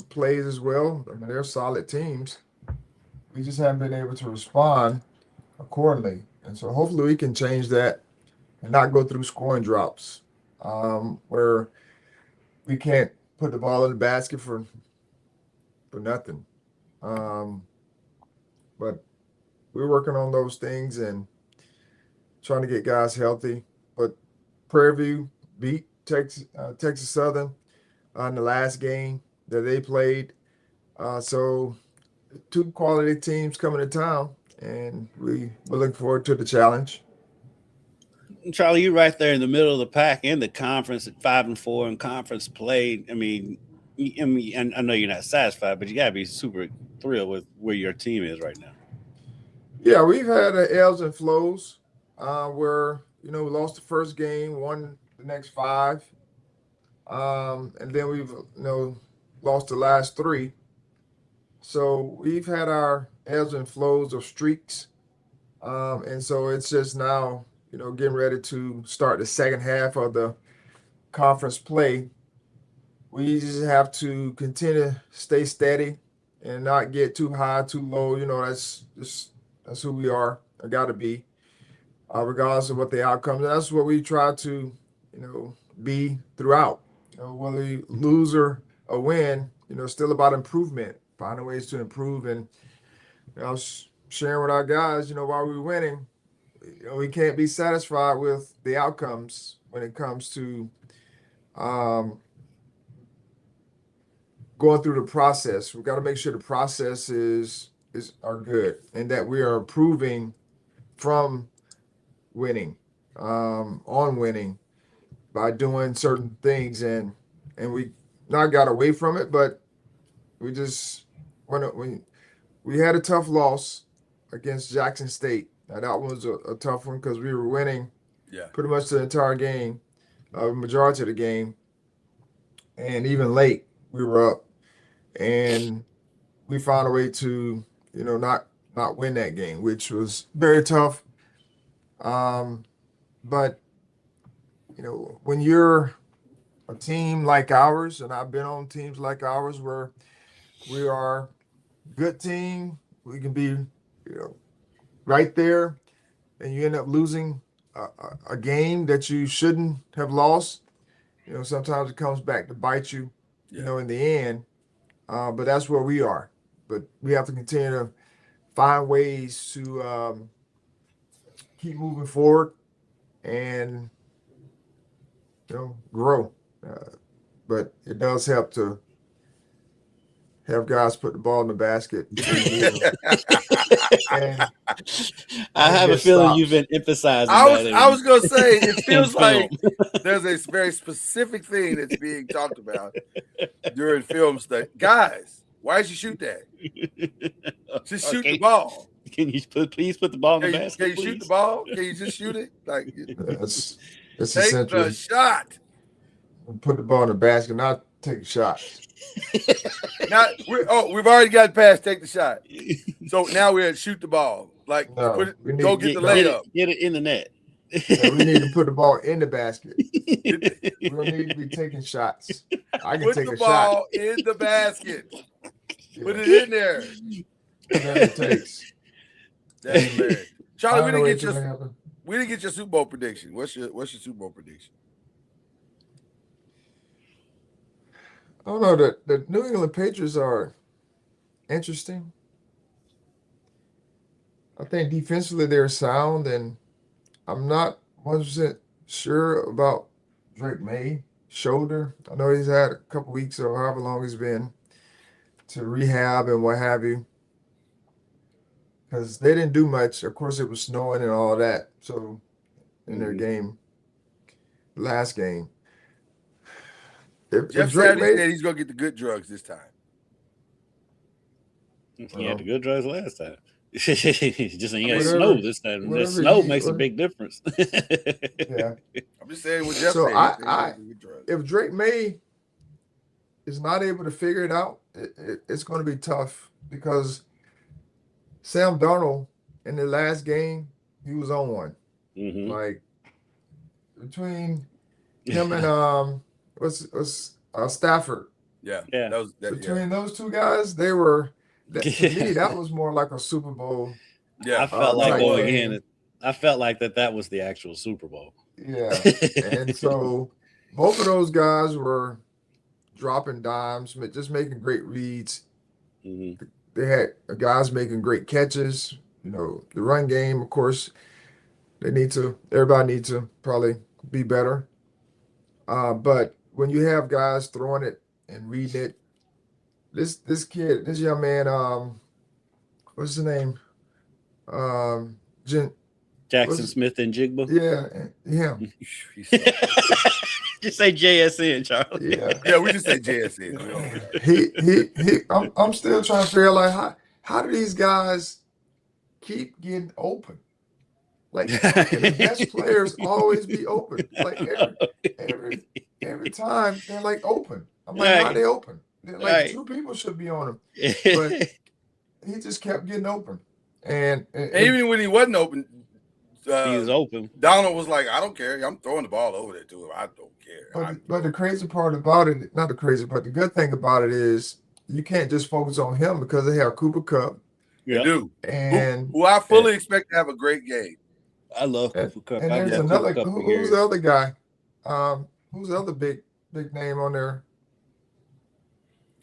plays as well. I mean, they're solid teams. We just haven't been able to respond accordingly. And so hopefully we can change that and not go through scoring drops where we can't put the ball in the basket for nothing. But we're working on those things and trying to get guys healthy. But Prairie View beat Texas Southern in the last game that they played. So 2 quality teams coming to town, and we're looking forward to the challenge. Charlie, you're right there in the middle of the pack in the conference at 5-4 in conference play. I mean, I know you're not satisfied, but you got to be super thrilled with where your team is right now. Yeah, we've had ebbs and flows where, we lost the first game, won the next 5. And then we've, lost the last 3. So we've had our ebbs and flows of streaks. And so it's just now, getting ready to start the second half of the conference play. We just have to continue to stay steady and not get too high, too low. That's who we are. I got to be, regardless of what the outcomes. That's what we try to be throughout. Whether you lose or a win, still about improvement, finding ways to improve. And I was sharing with our guys, while we were winning, we can't be satisfied with the outcomes when it comes to going through the process. We've got to make sure the processes are good and that we are improving from winning, on winning by doing certain things, and we not got away from it, but we just when we had a tough loss against Jackson State. Now that was a tough one because we were winning pretty much the entire game, majority of the game, and even late we were up, and we found a way to not win that game, which was very tough. But when you're a team like ours, and I've been on teams like ours where we are a good team, we can be right there, and you end up losing a game that you shouldn't have lost. Sometimes it comes back to bite you, in the end. But that's where we are. But we have to continue to find ways to keep moving forward and grow. But it does help to have guys put the ball in the basket. I have a feeling you've been emphasizing that. I was going to say, it feels like there's a very specific thing that's being talked about during film study. Guys, why did you shoot that? Just shoot the ball. Can you please put the ball in the basket? Can you shoot the ball? Can you just shoot it? Like that's take essential. the shot. Put the ball in the basket, not take a shot. We've already got past take the shot. So now we're at shoot the ball. Like No, go get get the layup. Get it in the net. We need to put the ball in the basket. We don't need to be taking shots. I can take a shot. Put the ball in the basket. Put it in there. Whatever it takes. That's hilarious. Charlie, we didn't get your Super Bowl prediction. What's your Super Bowl prediction? I don't know. The New England Patriots are interesting. I think defensively they're sound, and I'm not 100% sure about Drake May shoulder. I know he's had a couple weeks or however long he's been to rehab and what have you, because they didn't do much. Of course, it was snowing and all that. So in their game, last game. Jeff Saturday said he's going to get the good drugs this time. He had the good drugs last time. Just ain't got snow this time. The snow makes a big difference. Yeah. I'm just saying what Jeff said. If Drake May is not able to figure it out, it's going to be tough because Sam Darnold in the last game, he was on one. Mm-hmm. Like between him and Stafford. Yeah. Between those two guys, they were. To me, that was more like a Super Bowl. Yeah, I felt like going in. I felt like that was the actual Super Bowl. Yeah, and so both of those guys were dropping dimes, just making great reads. Mm-hmm. They had guys making great catches. The run game, of course, everybody needs to probably be better. But when you have guys throwing it and reading it, this young man, what's his name? Jackson Smith and Jigba. Yeah, him. Just say JSN, Charlie. Yeah, we just say JSN. I'm still trying to figure out like how do these guys keep getting open? Like the best players always be open. Like every time they're like open. I'm like, how are they open? Like two people should be on him, but he just kept getting open. And even when he wasn't open, he was open. Donald was like, "I don't care. I'm throwing the ball over there to him. I don't care." But the crazy part about it, not the crazy, but the good thing about it is you can't just focus on him because they have Cooper Kupp. They do, and who I fully expect to have a great game. I love Cooper Kupp. And there's another. Who's the other guy? Who's the other big name on there?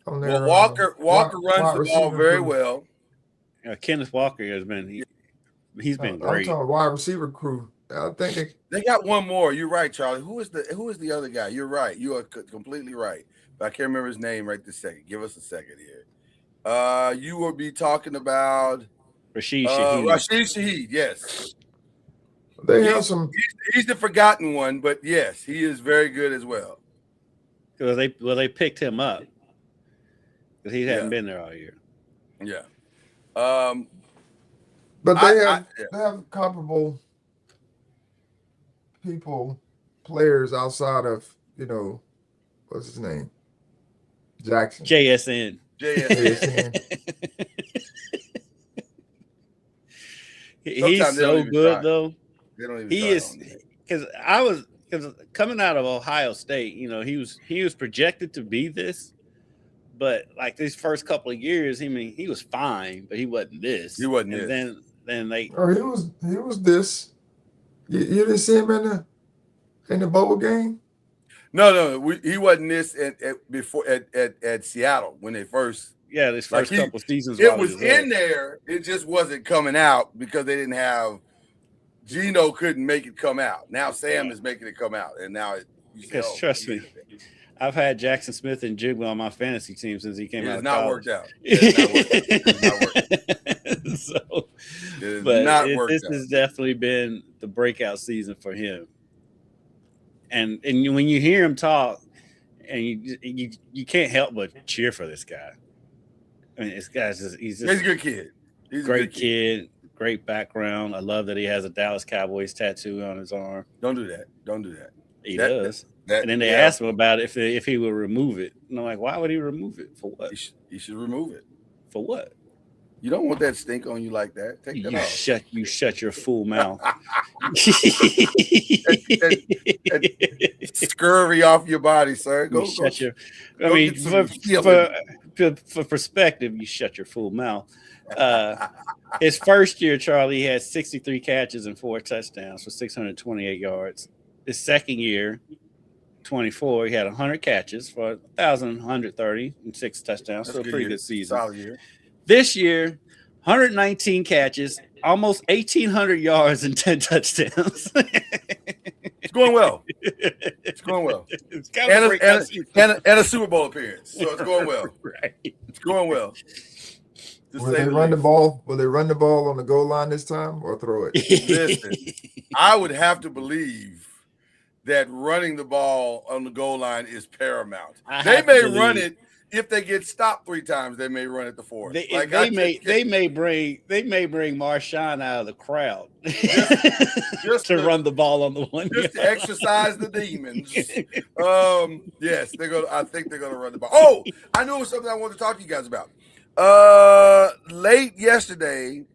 Well, Walker runs the ball very well. Kenneth Walker has been he's been great. I'm talking wide receiver crew. I think they got one more. You're right, Charlie. Who is the other guy? You're right. You are completely right. But I can't remember his name right this second. Give us a second here. You will be talking about Rashid Shaheed. Rashid Shaheed, yes. They have some. He's the forgotten one, but yes, he is very good as well. Because they picked him up because he hadn't been there all year. Yeah. But they have comparable players outside of, what's his name? Jackson. JSN. He's so good though. He is because coming out of Ohio State, he was projected to be this, but like these first couple of years, he was fine, but he wasn't this. He wasn't and this. Then they. Oh, he was this. You didn't see him in the bowl game? No, he wasn't this at Seattle when they first. Yeah, this first couple seasons. It was in there. It just wasn't coming out because they didn't have. Geno couldn't make it come out. Now Sam is making it come out, and now because trust me, I've had Jackson Smith and Jigba on my fantasy team since he came out. It's not worked out. It's not worked out. This has definitely been the breakout season for him. And when you hear him talk, and you can't help but cheer for this guy. I mean, this guy's he's a good kid. He's a great kid. Great background. I love that he has a Dallas Cowboys tattoo on his arm. Don't do that. He does. And then they asked him about it if he would remove it. And I'm like, why would he remove it? For what? He should remove it. For what? You don't want that stink on you like that. Take that off. You shut your full mouth. Scurvy off your body, sir. For perspective, you shut your full mouth. His first year, Charlie had 63 catches and 4 touchdowns for 628 yards. His second year, 24, he had 100 catches for 1,130 and 6 touchdowns. That's so a pretty good season. Solid year. This year, 119 catches, almost 1,800 yards and 10 touchdowns. It's going well. It's kind of and a Super Bowl appearance. So it's going well. Right. It's going well. Will they run the ball? Will they run the ball on the goal line this time or throw it? Listen, I would have to believe that running the ball on the goal line is paramount. They may run it if they get stopped 3 times. They may run it the 4th. They may bring Marshawn out of the crowd just to run the ball on the 1 just to exercise the demons. Yes, I think they're gonna run the ball. Oh, I knew it was something I wanted to talk to you guys about. Late yesterday,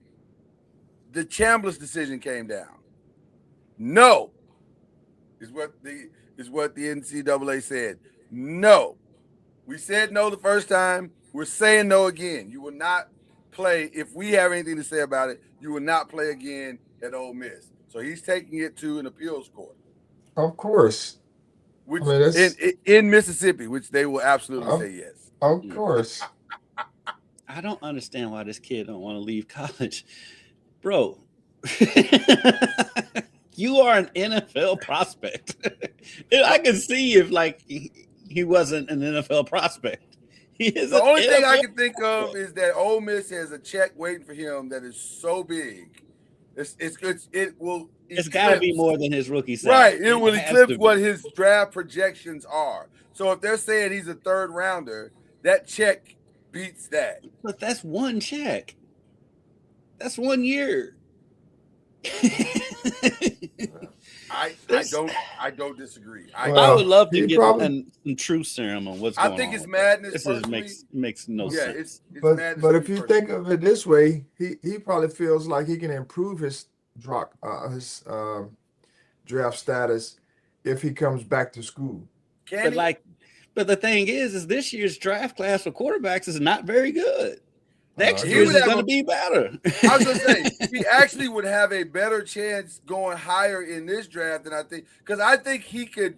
the Chambliss decision came down. No, is what the NCAA said. No, we said no the first time. We're saying no again. You will not play if we have anything to say about it. You will not play again at Ole Miss. So he's taking it to an appeals court. Of course, which in Mississippi, which they will absolutely say yes. Of course. I don't understand why this kid don't want to leave college. Bro, you are an NFL prospect. I can see if he wasn't an NFL prospect. The only thing I can think of is that Ole Miss has a check waiting for him that is so big. It's got to be more than his rookie salary. Right. It will eclipse what his draft projections are. So if they're saying he's a 3rd rounder, that check beats that. But that's one check. That's 1 year. I don't disagree. I would love to get some truth serum on what's going on. I think it's madness. This makes no sense. It's madness. But if you think of it this way, he probably feels like he can improve his draft status if he comes back to school. But the thing is this year's draft class for quarterbacks is not very good. Next year is going to be better. I was going to say, he actually would have a better chance going higher in this draft than I think. Because I think he could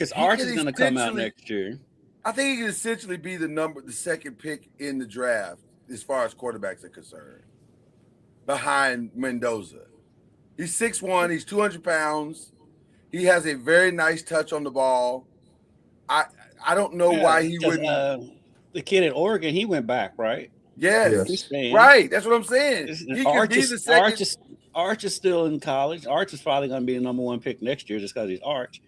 Because Arch is going to come out next year. I think he can essentially be the second pick in the draft as far as quarterbacks are concerned, behind Mendoza. He's 6'1", he's 200 pounds. He has a very nice touch on the ball. I don't know why he wouldn't. The kid at Oregon, he went back, right? Yes. Right. That's what I'm saying. He could be the second. Arch is still in college. Arch is probably going to be the number 1 pick next year just because he's Arch.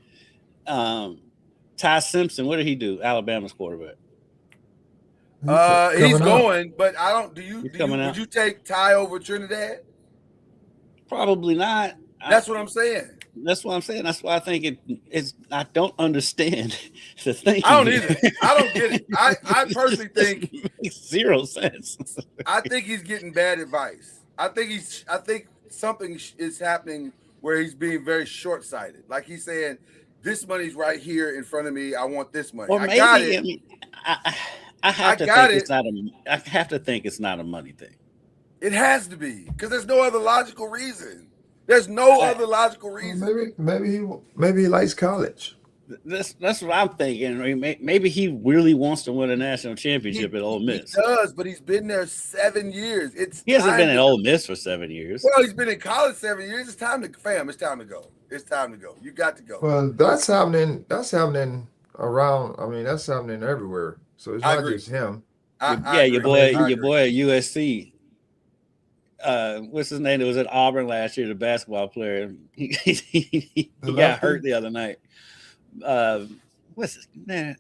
Ty Simpson, what did he do? Alabama's quarterback. He's going, but I don't. Would you take Ty over Trinidad? Probably not. That's what I'm saying. That's what I'm saying. That's why I think it's. I don't understand the thinking. I don't either. I don't get it. I personally think it makes zero sense. I think he's getting bad advice. I think something is happening where he's being very short-sighted. Like he's saying, "This money's right here in front of me. I want this money." Or maybe, I got it. I mean, I have to think it's not a money thing. It has to be because there's no other logical reason. There's no other logical reason. Maybe he likes college. That's what I'm thinking. I mean, maybe he really wants to win a national championship at Ole Miss. He does, but he's been there 7 years. He hasn't been at Ole Miss for 7 years. Well, he's been in college 7 years. It's time to It's time to go. It's time to go. You got to go. Well, that's happening around. I mean, that's happening everywhere. So it's not just him. Your boy at USC. What's his name? It was at Auburn last year. The basketball player. He got hurt the other night. What's his name?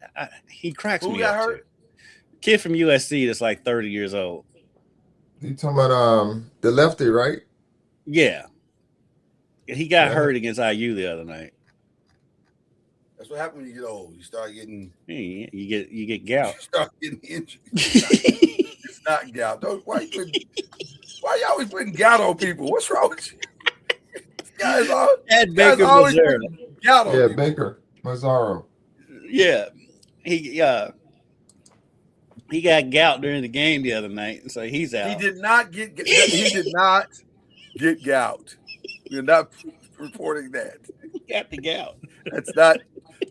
He cracks me up. Hurt? Kid from USC that's like 30 years old. You talking about the lefty, right? Yeah. He got hurt against IU the other night. That's what happens when you get old. You start getting you get gout. You start getting injured. It's not gout. Why you always putting gout on people? What's wrong with you? Guys always putting gout on people. Baker Mazzaro. Yeah. He got gout during the game the other night, so he's out. He did not get gout. We're not reporting that. He got the gout.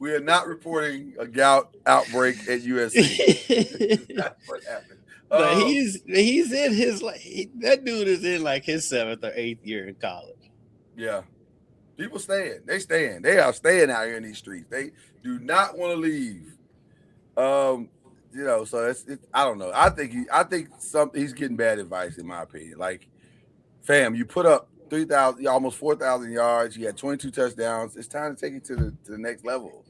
We are not reporting a gout outbreak at USC. That's what happened. But he's in that dude is in like his 7th or 8th year in college. Yeah. People staying. They staying. They are staying out here in these streets. They do not want to leave. So it's I don't know. I think he's getting bad advice in my opinion. Like, fam, you put up 3,000, almost 4,000 yards. You had 22 touchdowns. It's time to take it to the next level.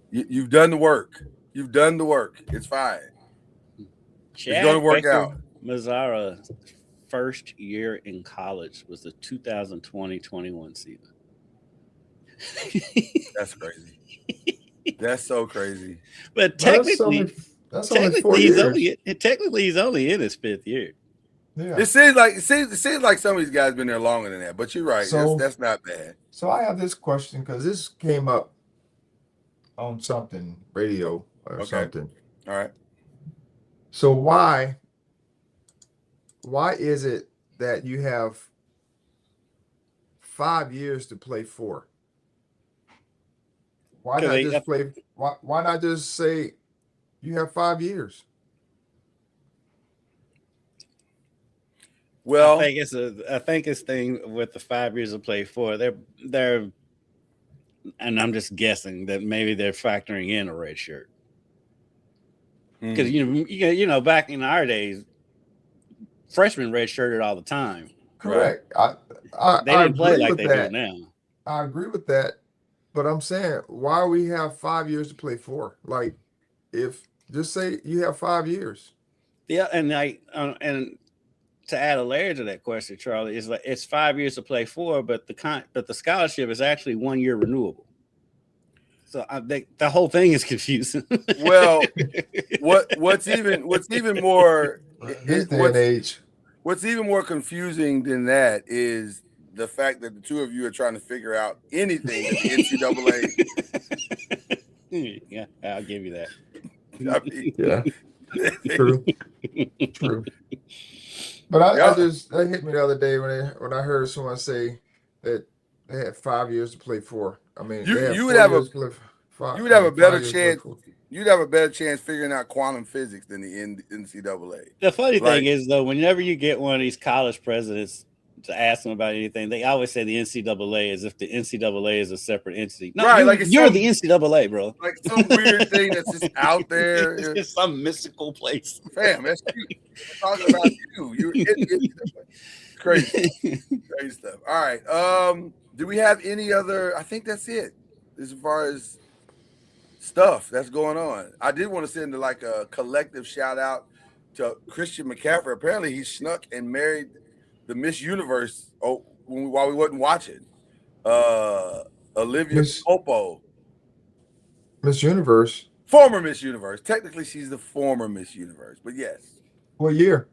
You've done the work. You've done the work. It's fine. It's going to work out. Mazzara's first year in college was the 2020-21 season. That's crazy. That's so crazy. But technically, that's only 4 years. He's only in his 5th year. Yeah. It seems like some of these guys been there longer than that. But you're right. So, that's not bad. So I have this question because this came up on something radio or something. All right. So why is it that you have 5 years to play for? Why not just say you have 5 years? Well, I think it's thing with the 5 years to play for. They're, and I'm just guessing that maybe they're factoring in a red shirt. Because back in our days, freshmen redshirted all the time. Correct. Right? They didn't play like they do now. I agree with that, but I'm saying why we have 5 years to play for? Like, if just say you have 5 years. Yeah, and to add a layer to that question, Charlie, is like it's 5 years to play for, but the scholarship is actually 1 year renewable. So I think the whole thing is confusing. Well, what's even more this day and age. What's even more confusing than that is the fact that the two of you are trying to figure out anything that the NCAA. Yeah, I'll give you that. I mean, yeah, true. But that hit me the other day when I heard someone say that they had 5 years to play for. I mean, you would have You would have a better chance. You'd have a better chance figuring out quantum physics than the NCAA. The funny thing is, though, whenever you get one of these college presidents to ask them about anything, they always say the NCAA as if the NCAA is a separate entity. No, right, you're the NCAA, bro. Like some weird thing that's just out there. It's just some mystical place. Fam, that's you. We're talking about you. You're in the NCAA. Crazy. Crazy stuff. All right. Do we have any other? I think that's it as far as stuff that's going on. I did want to send like a collective shout out to Christian McCaffrey. Apparently he snuck and married the Miss Universe while we wasn't watching. Olivia Popo. Miss Universe. Former Miss Universe. Technically she's the former Miss Universe, but yes. What year?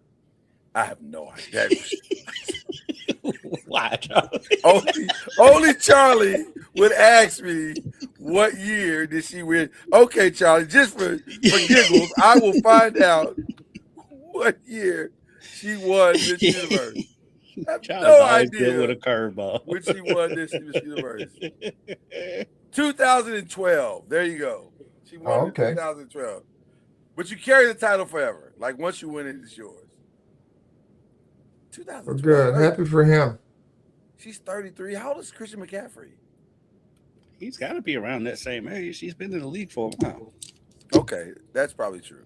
I have no idea. Why? Only Charlie would ask me what year did she win. Okay, Charlie, just for giggles, I will find out what year she won Miss Universe. I have no idea with a curveball when she won this Miss Universe. 2012. There you go. She won in 2012. But you carry the title forever. Like once you win it, it's yours. 2012. Good. Happy for him. She's 33. How old is Christian McCaffrey? He's got to be around that same age. She's been in the league for a while. Okay, that's probably true.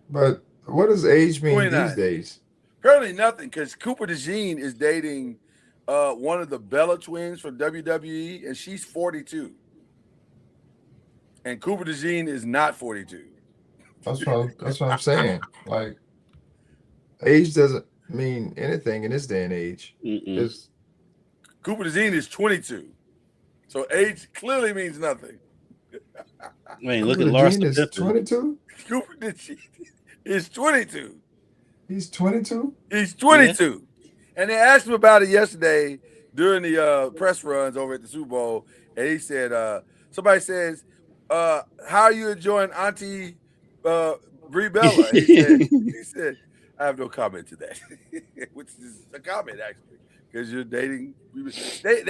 But what does age mean 29. these days? Apparently nothing, because Cooper DeJean is dating one of the Bella twins from WWE, and she's 42. And Cooper DeJean is not 42. That's what I'm saying. Like, age doesn't mean anything in this day and age. Cooper DeJean is 22. So age clearly means nothing. I mean, look at Larson. Is 22? Cooper DeJean is 22. He's 22? He's 22. Yeah. And they asked him about it yesterday during the press runs over at the Super Bowl. And he said, somebody says, how are you enjoying Auntie Brie Bella? He said, I have no comment to that, which is a comment, actually, because you're dating. They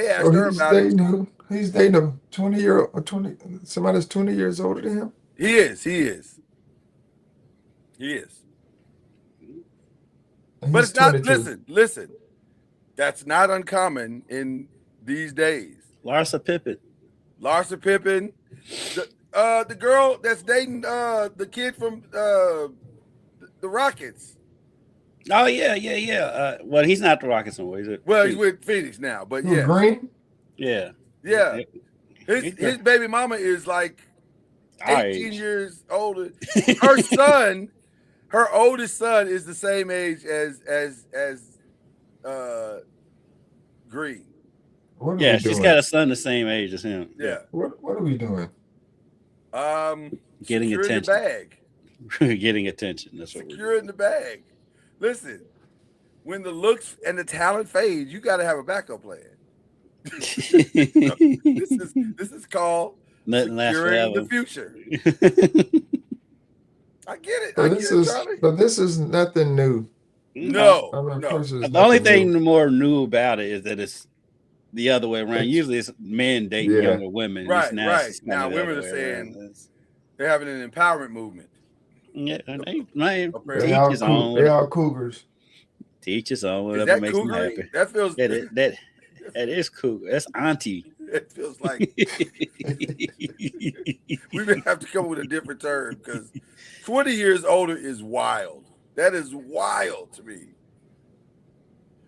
asked her about it. He's dating a 20-year-old, somebody that's 20 years older than him? He is. But it's 22. Not, listen, that's not uncommon in these days. Larsa Pippen, the girl that's dating the kid from the Rockets. Oh yeah. Well, he's not the Rockets anymore, is it? Well, he's with Phoenix now, but yeah. Green? Yeah. His baby mama is like 18 years older. Her oldest son is the same age as Green. Yeah, she's got a son the same age as him. Yeah. What are we doing? Getting attention. The bag. Getting attention. That's what Secure in the bag. Listen, when the looks and the talent fade, you got to have a backup plan. This is called securing the future. I get it. But this is nothing new. No. The only thing more new about it is that it's the other way around. Usually it's men dating younger women. Right. Now women are saying they're having an empowerment movement. Yeah, they are cougars. Teach us on whatever makes them happy. That feels that is cougar. That's auntie. It feels like we're gonna have to come up with a different term, because 20 years older is wild. That is wild to me.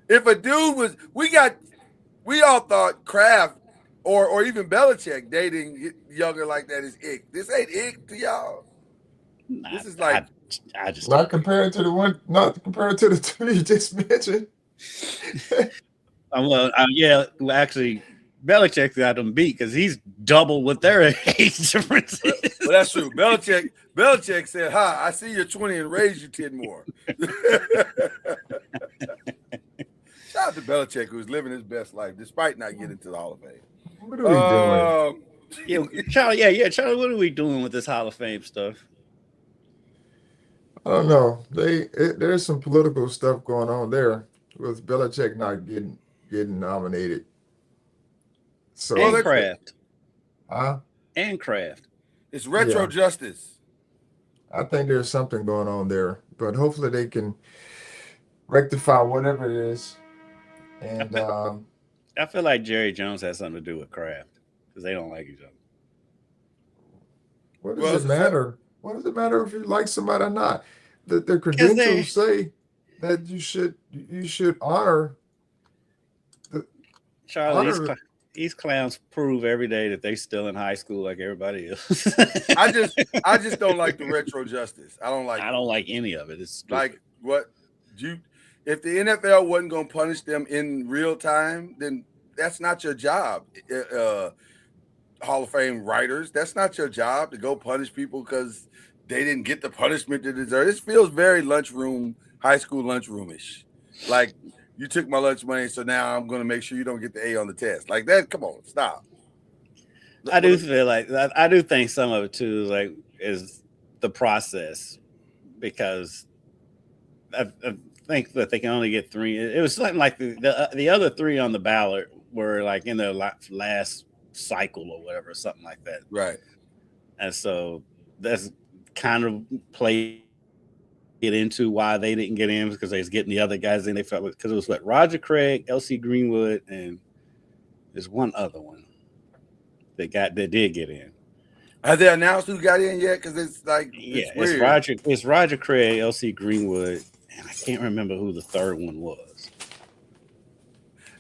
If a dude was, we all thought Kraft or even Belichick dating younger like that is ick. This ain't ick to y'all. This is like I just not compared to the two you just mentioned. Actually, Belichick got them beat because he's double with their age difference. Well, that's true. Belichick said, "Hi, I see you're 20 and raised you 10 more." Shout out to Belichick, who's living his best life despite not getting to the Hall of Fame. What are we doing? Charlie, what are we doing with this Hall of Fame stuff? I don't know. There's some political stuff going on there with Belichick not getting nominated. So and Kraft. and Kraft. It's retro justice. I think there's something going on there, but hopefully they can rectify whatever it is. And I feel like Jerry Jones has something to do with Kraft because they don't like each other. what does it matter? What does it matter if you like somebody or not? The credentials say that you should honor. Charlie, these clowns prove every day that they still in high school like everybody else. I just don't like the retro justice. I don't like any of it. It's stupid. like what if the NFL wasn't going to punish them in real time, then that's not your job. Hall of Fame writers, that's not your job to go punish people because they didn't get the punishment they deserve. This feels very high school lunchroomish. Like, you took my lunch money, so now I'm going to make sure you don't get the A on the test. Like that, come on, stop. I do feel like I do think some of it too is the process, because I think that they can only get 3. It was something like the other 3 on the ballot were like in their last cycle or whatever, something like that. Right. And so that's kind of played it into why they didn't get in, because they was getting the other guys in. They felt because it was Roger Craig, L.C. Greenwood, and there's one other one that did get in. Have they announced who got in yet? Because it's like it's Roger Craig, L.C. Greenwood, and I can't remember who the third one was.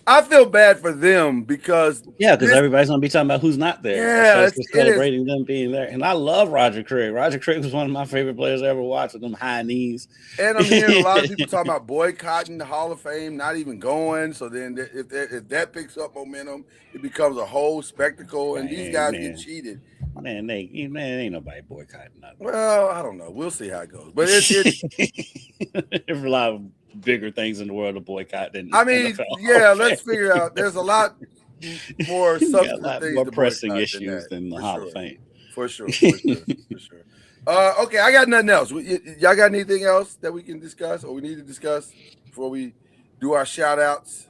I feel bad for them because everybody's gonna be talking about who's not there. Yeah, so it's celebrating them being there. And I love Roger Craig. Roger Craig was one of my favorite players I ever watched with them high knees. And I'm hearing a lot of people talking about boycotting the Hall of Fame, not even going. So then, if that picks up momentum, it becomes a whole spectacle, and these guys get cheated. Man, ain't nobody boycotting nothing. Well, I don't know. We'll see how it goes. But it's there's a lot of bigger things in the world to boycott than NFL. Let's figure out. There's a lot more substantive things, more pressing issues than the Hall of Fame. For sure. Okay, I got nothing else. Y'all got anything else that we can discuss or we need to discuss before we do our shout outs?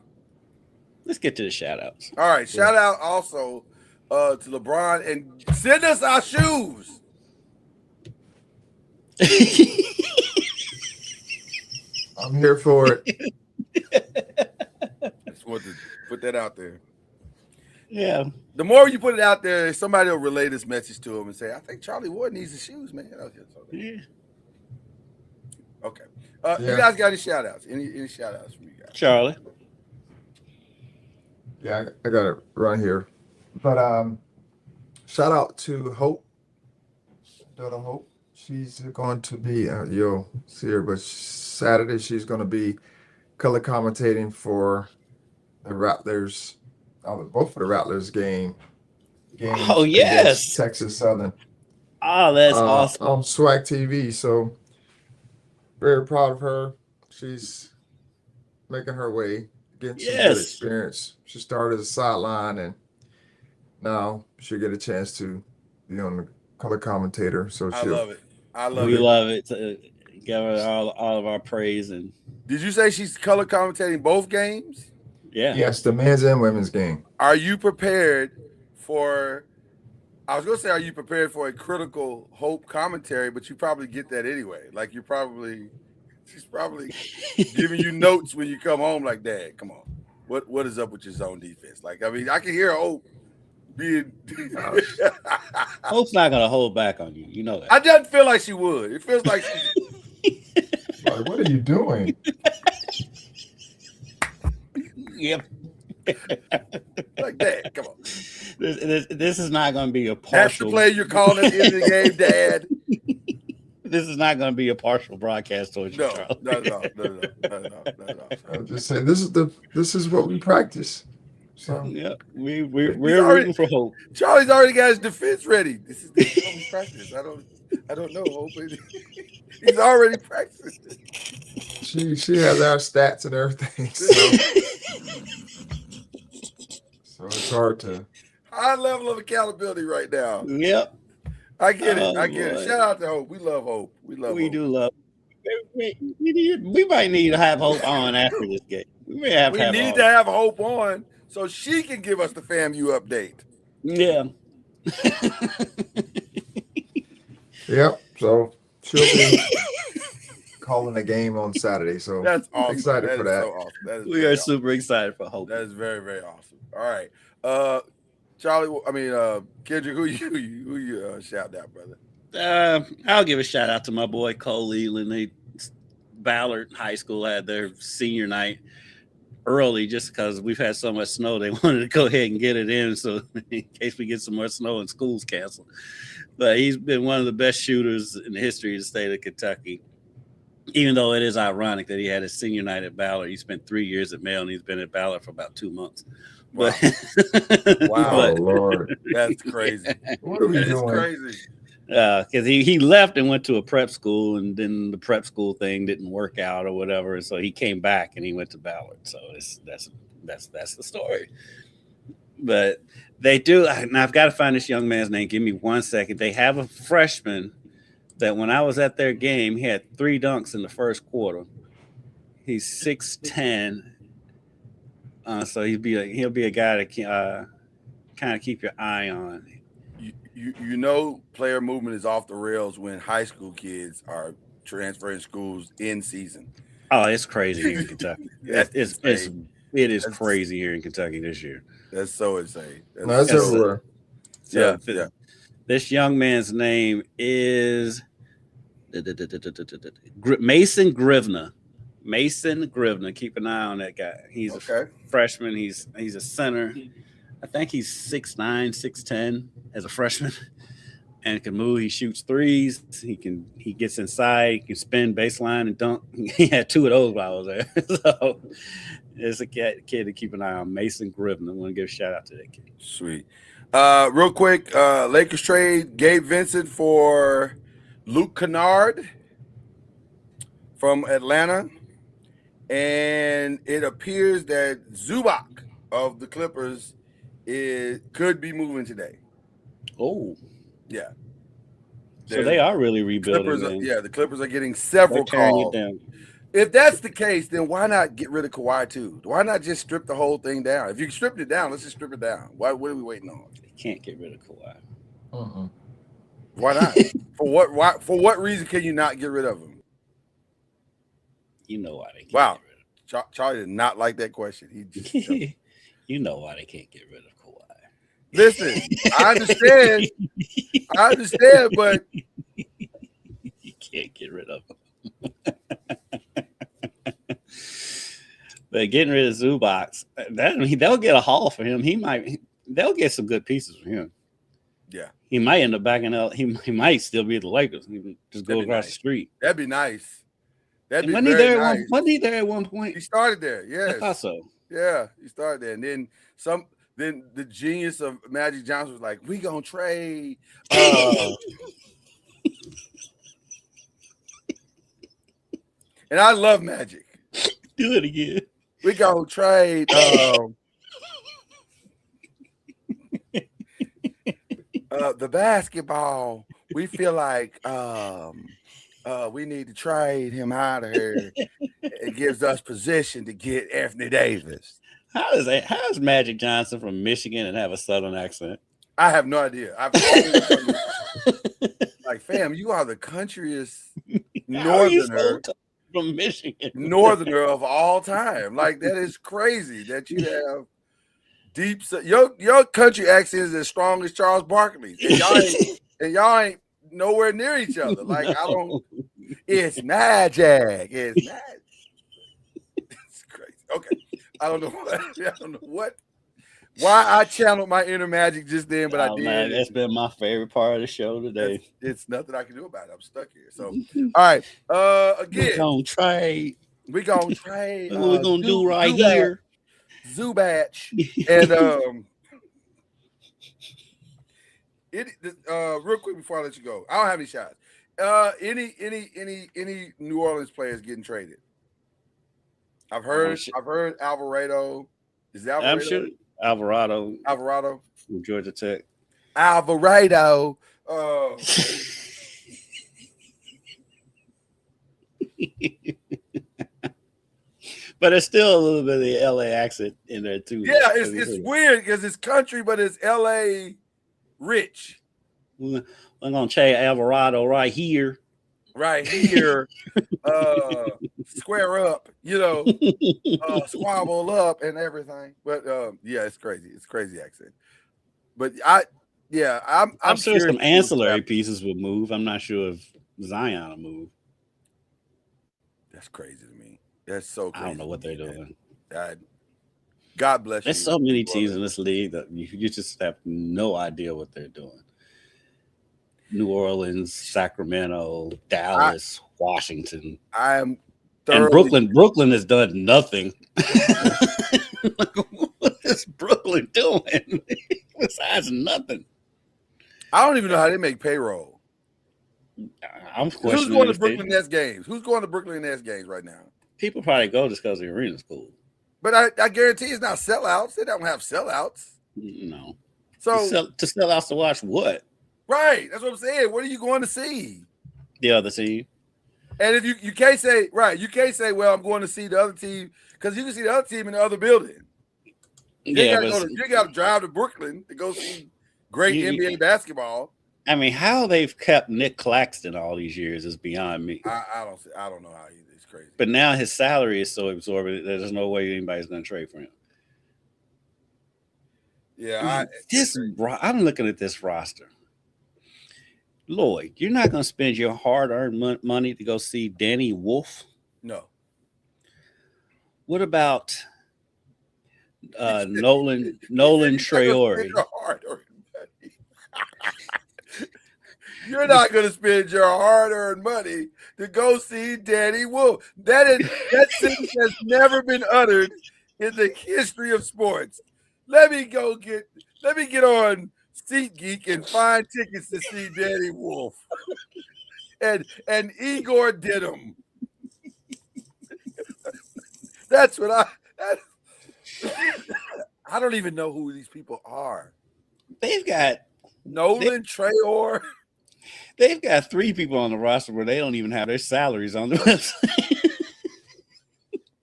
Let's get to the shout outs. All right, shout out also to LeBron, and send us our shoes. I'm here for it. Just want to put that out there. Yeah. The more you put it out there, somebody will relay this message to him and say, I think Charlie Ward needs the shoes, man. Yeah. Okay. You guys got any shout outs? Any shout outs from you guys? Charlie. Yeah, I got it right here. But shout out to Hope. Daughter Hope. She's going to be, you'll see her, but Saturday she's going to be color commentating for the Rattlers, both for the Rattlers games. Oh, yes. Texas Southern. Oh, that's awesome. On Swag TV. So very proud of her. She's making her way, getting some good experience. She started as a sideline, and now she'll get a chance to be on the color commentator. So I love it. We love it. Give her all of our praise. And did you say she's color commentating both games? Yeah. Yes, the men's and women's game. Are you prepared for? I was going to say, are you prepared for a critical Hope commentary? But you probably get that anyway. Like she's probably giving you notes when you come home. Like, Dad, come on, what is up with your zone defense? Like, I mean, I can hear Hope. Hope's not gonna hold back on you. You know that. I just feel like she would. It feels like like, what are you doing? Yep. Like that. Come on. This is not gonna be a partial. That's the play you're calling at the end of the game, Dad. This is not going to be a partial broadcast towards you, Charles. No. I'm just saying this is what we practice. So yeah, we're rooting for Hope. Charlie's already got his defense ready. This is how we practice. I don't know, Hope. He's already practicing. She has our stats and everything. So it's hard to high level of accountability right now. Yep. I get it. Shout out to Hope. We love Hope. We do love. We might need to have Hope on after this game. We need to have Hope on so she can give us the FAMU update. Yeah. Yep. So she'll be calling the game on Saturday. So That's awesome. Excited for that. So awesome. That is We are super excited for Hope. That is very, very awesome. All right. Charlie, Kendrick, who you shout out, brother? I'll give a shout out to my boy Cole Leland. Ballard High School had their senior night early just because we've had so much snow. They wanted to go ahead and get it in, so in case we get some more snow and school's canceled. But he's been one of the best shooters in the history of the state of Kentucky. Even though it is ironic that he had his senior night at Ballard, he spent 3 years at Mail and he's been at Ballard for about 2 months. Wow. Wow, Lord. That's crazy. What are we doing? Crazy. Because he left and went to a prep school, and then the prep school thing didn't work out or whatever, and so he came back and he went to Ballard. So that's the story. But they do. Now I've got to find this young man's name. Give me 1 second. They have a freshman that when I was at their game, he had 3 dunks in the first quarter. He's 6'10", so he'll be a guy to kind of keep your eye on. You know, player movement is off the rails when high school kids are transferring schools in season. Oh, it's crazy here in Kentucky. It is crazy here in Kentucky this year. That's so insane. That's everywhere. So this young man's name is Mason Grivna. Mason Grivna. Keep an eye on that guy. He's a freshman. He's a center. I think he's 6'9", 6'10" as a freshman, and can move. He shoots threes. He gets inside. He can spin baseline and dunk. He had 2 of those while I was there. So it's a kid to keep an eye on. Mason Grivna. I want to give a shout out to that kid. Sweet. Real quick, Lakers trade Gabe Vincent for Luke Kennard from Atlanta, and it appears that Zubac of the Clippers could be moving today. Oh, yeah. So they are really rebuilding. The Clippers are getting several calls. If that's the case, then why not get rid of Kawhi too? Why not just strip the whole thing down? If you stripped it down, let's just strip it down. What are we waiting on? They can't get rid of Kawhi. Why not? For what reason can you not get rid of him? You know why they can't. Wow, get rid of him. Charlie did not like that question. He just you know why they can't get rid of Kawhi. Listen, I understand, but you can't get rid of him. But getting rid of Zubac, they'll get a haul for him. They'll get some good pieces for him. Yeah, he might end up backing out. He might still be at the Lakers. Just go across the street. That'd be nice. Wasn't he there at one point? He started there. Yes, I thought so. Yeah, he started there, and then some. Then the genius of Magic Johnson was like, "We gonna trade." And I love Magic. Do it again. We gonna trade. The basketball. We feel like we need to trade him out of here. It gives us position to get Anthony Davis. How is Magic Johnson from Michigan and have a Southern accent? I have no idea. I've always like, fam, you are the countryest northerner from Michigan, northerner of all time. Like, that is crazy that you have deep. Your country accent is as strong as Charles Barkley's, and y'all ain't nowhere near each other. Like, no. It's magic. It's magic. It's crazy. Okay. I don't know why I channeled my inner Magic just then, but I did. Man, that's been my favorite part of the show today. It's nothing I can do about it. I'm stuck here. So, all right. Again, we're gonna trade. We're gonna trade. What we're gonna do right here, Zubac, and real quick before I let you go, I don't have any shots. Any New Orleans players getting traded? I've heard Alvarado. Is that Alvarado? I'm sure Alvarado from Georgia Tech. Alvarado. But it's still a little bit of the LA accent in there too. Yeah, it's weird because it's country, but it's LA Rich. We're gonna say Alvarado right here. Right here. Square up, squabble up and everything. But yeah, it's crazy. It's a crazy accent. But I'm sure some ancillary pieces will move. I'm not sure if Zion will move. That's crazy to me. That's so crazy. I don't know what they're doing. God bless you. There's so many teams in this league that you just have no idea what they're doing. New Orleans, Sacramento, Dallas, Washington. And Brooklyn has done nothing. What is Brooklyn doing besides nothing? I don't even know how they make payroll. I'm questioning. Who's going to Brooklyn Nets games? Who's going to Brooklyn Nets games right now? People probably go just because the arena's cool. But I guarantee it's not sellouts. They don't have sellouts. No. So to sellouts to watch what? Right. That's what I'm saying. What are you going to see? The other team. And if you can't say, right, you can't say, well, I'm going to see the other team, because you can see the other team in the other building. You got to drive to Brooklyn to go see great NBA basketball. I mean, how they've kept Nick Claxton all these years is beyond me. I don't know how it's crazy. But now his salary is so absorbent that there's no way anybody's going to trade for him. Yeah, I'm looking at this roster. Lloyd, you're not going to spend your hard-earned money to go see Danny Wolf? No. What about Nolan Traore? You're not going to spend your hard-earned money to go see Danny Wolf. That sentence has never been uttered in the history of sports. Let me get on SeatGeek and find tickets to see Danny Wolf and Igor Dittum. That's what I don't even know who these people are. They've got Nolan Traore. They've got 3 people on the roster where they don't even have their salaries on the website.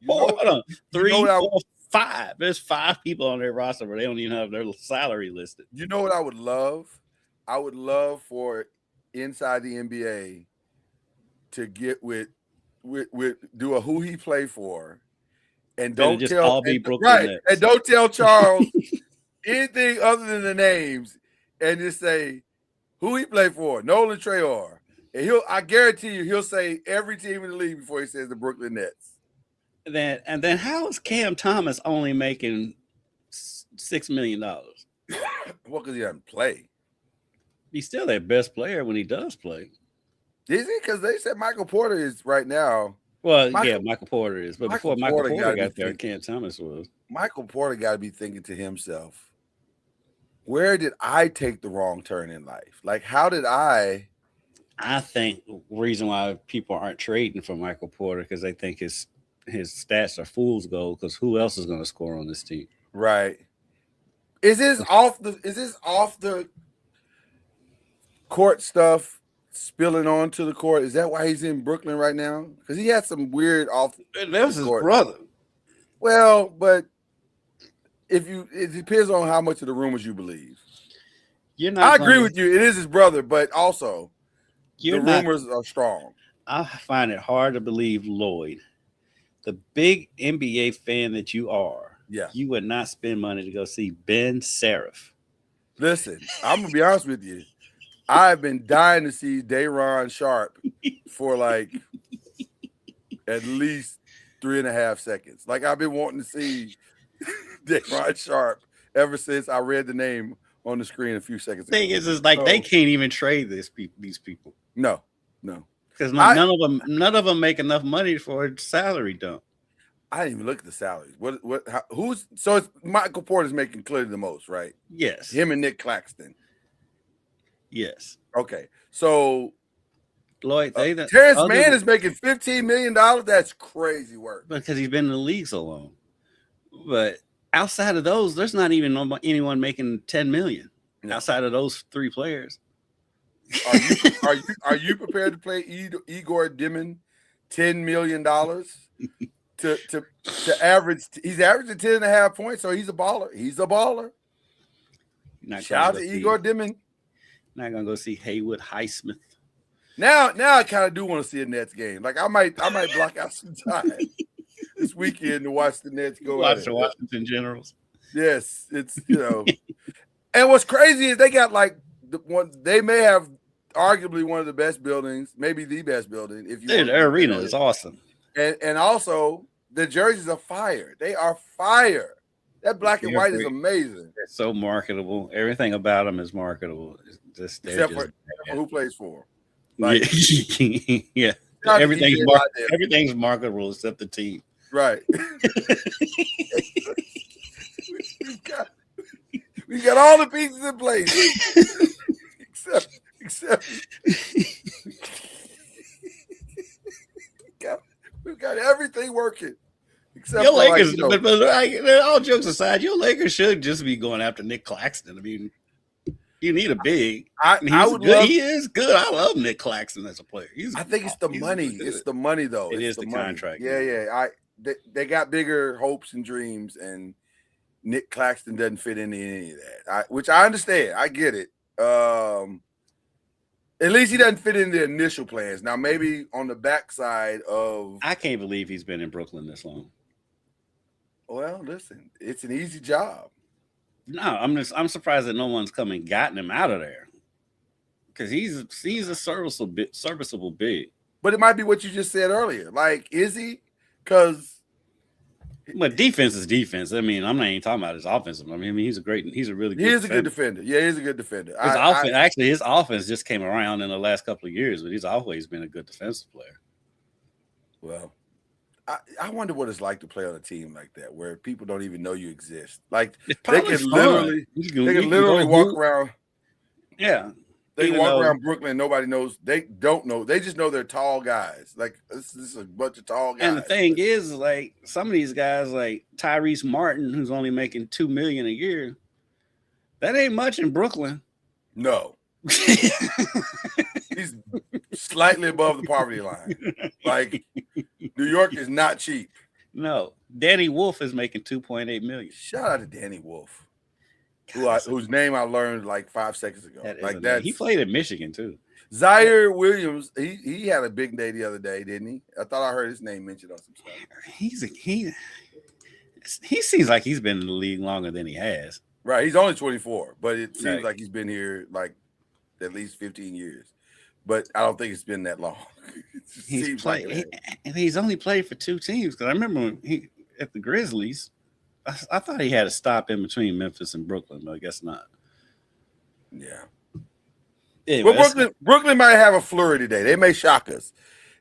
Hold on. 3, 4, 5. There's 5 people on their roster where they don't even have their salary listed. You know what I would love? I would love for Inside the NBA to get with do a who he played for, and don't just tell all be Brooklyn Nets. And don't tell Charles anything other than the names, and just say who he played for, Nolan Traore. And I guarantee you he'll say every team in the league before he says the Brooklyn Nets. And then how is Cam Thomas only making $6 million? Well, because he doesn't play. He's still their best player when he does play. Is he? Because they said Michael Porter is right now. Well, Michael Porter is. But before Michael Porter got there, Cam Thomas was. Michael Porter got to be thinking to himself, where did I take the wrong turn in life? Like, how did I think the reason why people aren't trading for Michael Porter because they think his stats are fool's gold because who else is going to score on this team? Right. Is this off the court stuff spilling onto the court? Is that why he's in Brooklyn right now? Because he had some weird off. That was his brother. Well, but it depends on how much of the rumors you believe. I agree with you. It is his brother, but also the rumors are strong. I find it hard to believe, Lloyd, the big NBA fan that you are, you would not spend money to go see Ben Seraph. Listen, I'm gonna be honest with you. I've been dying to see Day'Ron Sharp for like at least 3.5 seconds. Like I've been wanting to see Day'Ron Sharp ever since I read the name on the screen a few seconds ago. The thing is like they can't even trade these people. No. Because none of them make enough money for a salary dump. I didn't even look at the salaries. So it's Michael Porter's making clearly the most, right? Yes. Him and Nick Claxton. Yes. Okay. So Lloyd, Terrence Mann is making $15 million. That's crazy work. Because he's been in the league so long. But outside of those, there's not even anyone making $10 million outside of those 3 players. Are you prepared to play Igor Dittum $10 million to average? He's averaging 10.5 points, so he's a baller. Shout out to Igor Dittum. Not gonna go see Haywood Highsmith. Now I kind of do want to see a Nets game. Like I might block out some time this weekend to watch the Nets go. Watch the Washington Generals. Yes, it's And what's crazy is they got like they may have arguably one of the best buildings, maybe the best building. If you their arena is awesome, and also the jerseys are fire. They are fire. That black and white is amazing. It's so marketable. Everything about them is marketable. Except for who plays for them. Like, yeah. Everything's marketable except the team. Right. we got all the pieces in place. except we've got everything working. Except your Lakers, but all jokes aside, your Lakers should just be going after Nick Claxton. I mean, you need a big. He is good. I love Nick Claxton as a player. I think it's the money. It's the money, though. It is the contract. Yeah. They got bigger hopes and dreams, and Nick Claxton doesn't fit into any of that. Which I understand. I get it. At least he doesn't fit in the initial plans. Now, maybe on the backside of. I can't believe he's been in Brooklyn this long. Well, listen, it's an easy job. No, I'm surprised that no one's come and gotten him out of there, because he's a serviceable big. But it might be what you just said earlier. Like, is he? Because, but defense is defense. I mean, I'm not even talking about his offensive. I mean, he's a really good. He is a good defender. Yeah, he's a good defender. His offense just came around in the last couple of years, but he's always been a good defensive player. Well, I wonder what it's like to play on a team like that, where people don't even know you exist. Like they can literally walk around. Yeah, they can walk around Brooklyn and nobody knows. They don't know. They just know they're tall guys. Like this is a bunch of tall guys. And the thing is, like some of these guys, like Tyrese Martin, who's only making $2 million a year, that ain't much in Brooklyn. No, he's slightly above the poverty line. Like New York is not cheap. No, Danny Wolf is making $2.8 million. Shout out to Danny Wolf, whose name I learned like 5 seconds ago. He played at Michigan too. Zaire Williams, he had a big day the other day, didn't he? I thought I heard his name mentioned on some stuff. He seems like he's been in the league longer than he has. Right, he's only 24, but it seems like he's been here like at least 15 years. But I don't think it's been that long. He's only played for 2 teams. Because I remember when at the Grizzlies, I thought he had a stop in between Memphis and Brooklyn, but I guess not. Yeah. Anyway, well, Brooklyn might have a flurry today. They may shock us.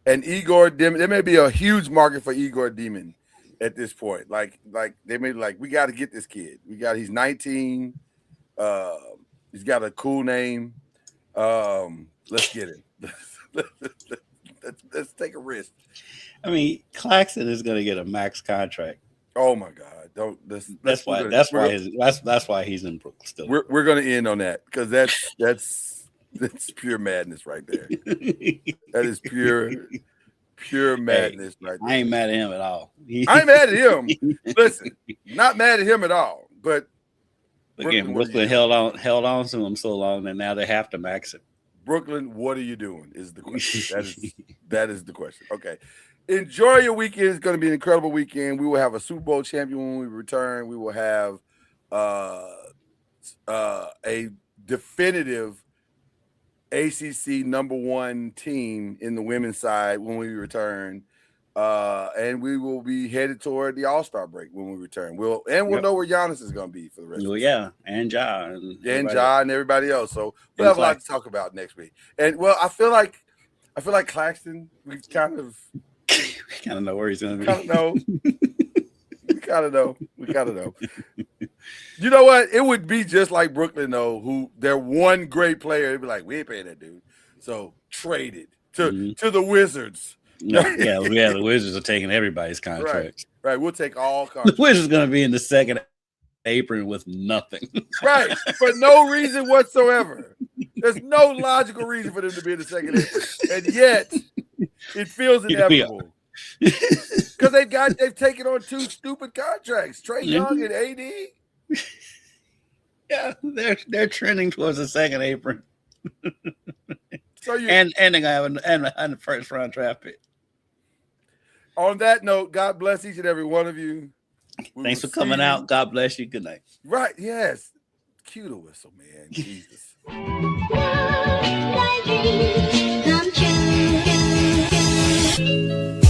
And Igor Demon, there may be a huge market for Igor Demon at this point. Like they may be like, we got to get this kid. He's 19. He's got a cool name. Let's get him. Let's take a risk. I mean, Claxton is going to get a max contract. Oh my God! That's why he's in Brooklyn still. We're going to end on that because that's pure madness right there. That is pure madness right there. I ain't mad at him at all. I ain't mad at him. Listen, not mad at him at all. But again, Brooklyn held on to him so long that now they have to max it. Brooklyn, what are you doing? Is the question. That is the question. Okay. Enjoy your weekend. It's going to be an incredible weekend. We will have a Super Bowl champion when we return. We will have a definitive ACC #1 team in the women's side when we return. And we will be headed toward the All-Star break when we return. We'll know where Giannis is going to be for the rest of the season. And Ja. And everybody else. So we'll have a lot to talk about next week. And well, I feel like Claxton, we kind of know where he's going to be. We kind of know. You know what? It would be just like Brooklyn, though, who their one great player, they'd be like, we ain't paying that dude. So traded to the Wizards. The Wizards are taking everybody's contracts. Right. We'll take all contracts. The Wizards are going to be in the second apron with nothing. Right. For no reason whatsoever. There's no logical reason for them to be in the second apron. And yet, it feels inevitable. Because they've taken on 2 stupid contracts. Trae Young and AD. Yeah, they're trending towards the second apron. So you and they're gonna have and the first round draft pick. On that note, God bless each and every one of you. Thanks for coming out. God bless you. Good night. Right, yes. Cue the whistle, man. Jesus. Come true.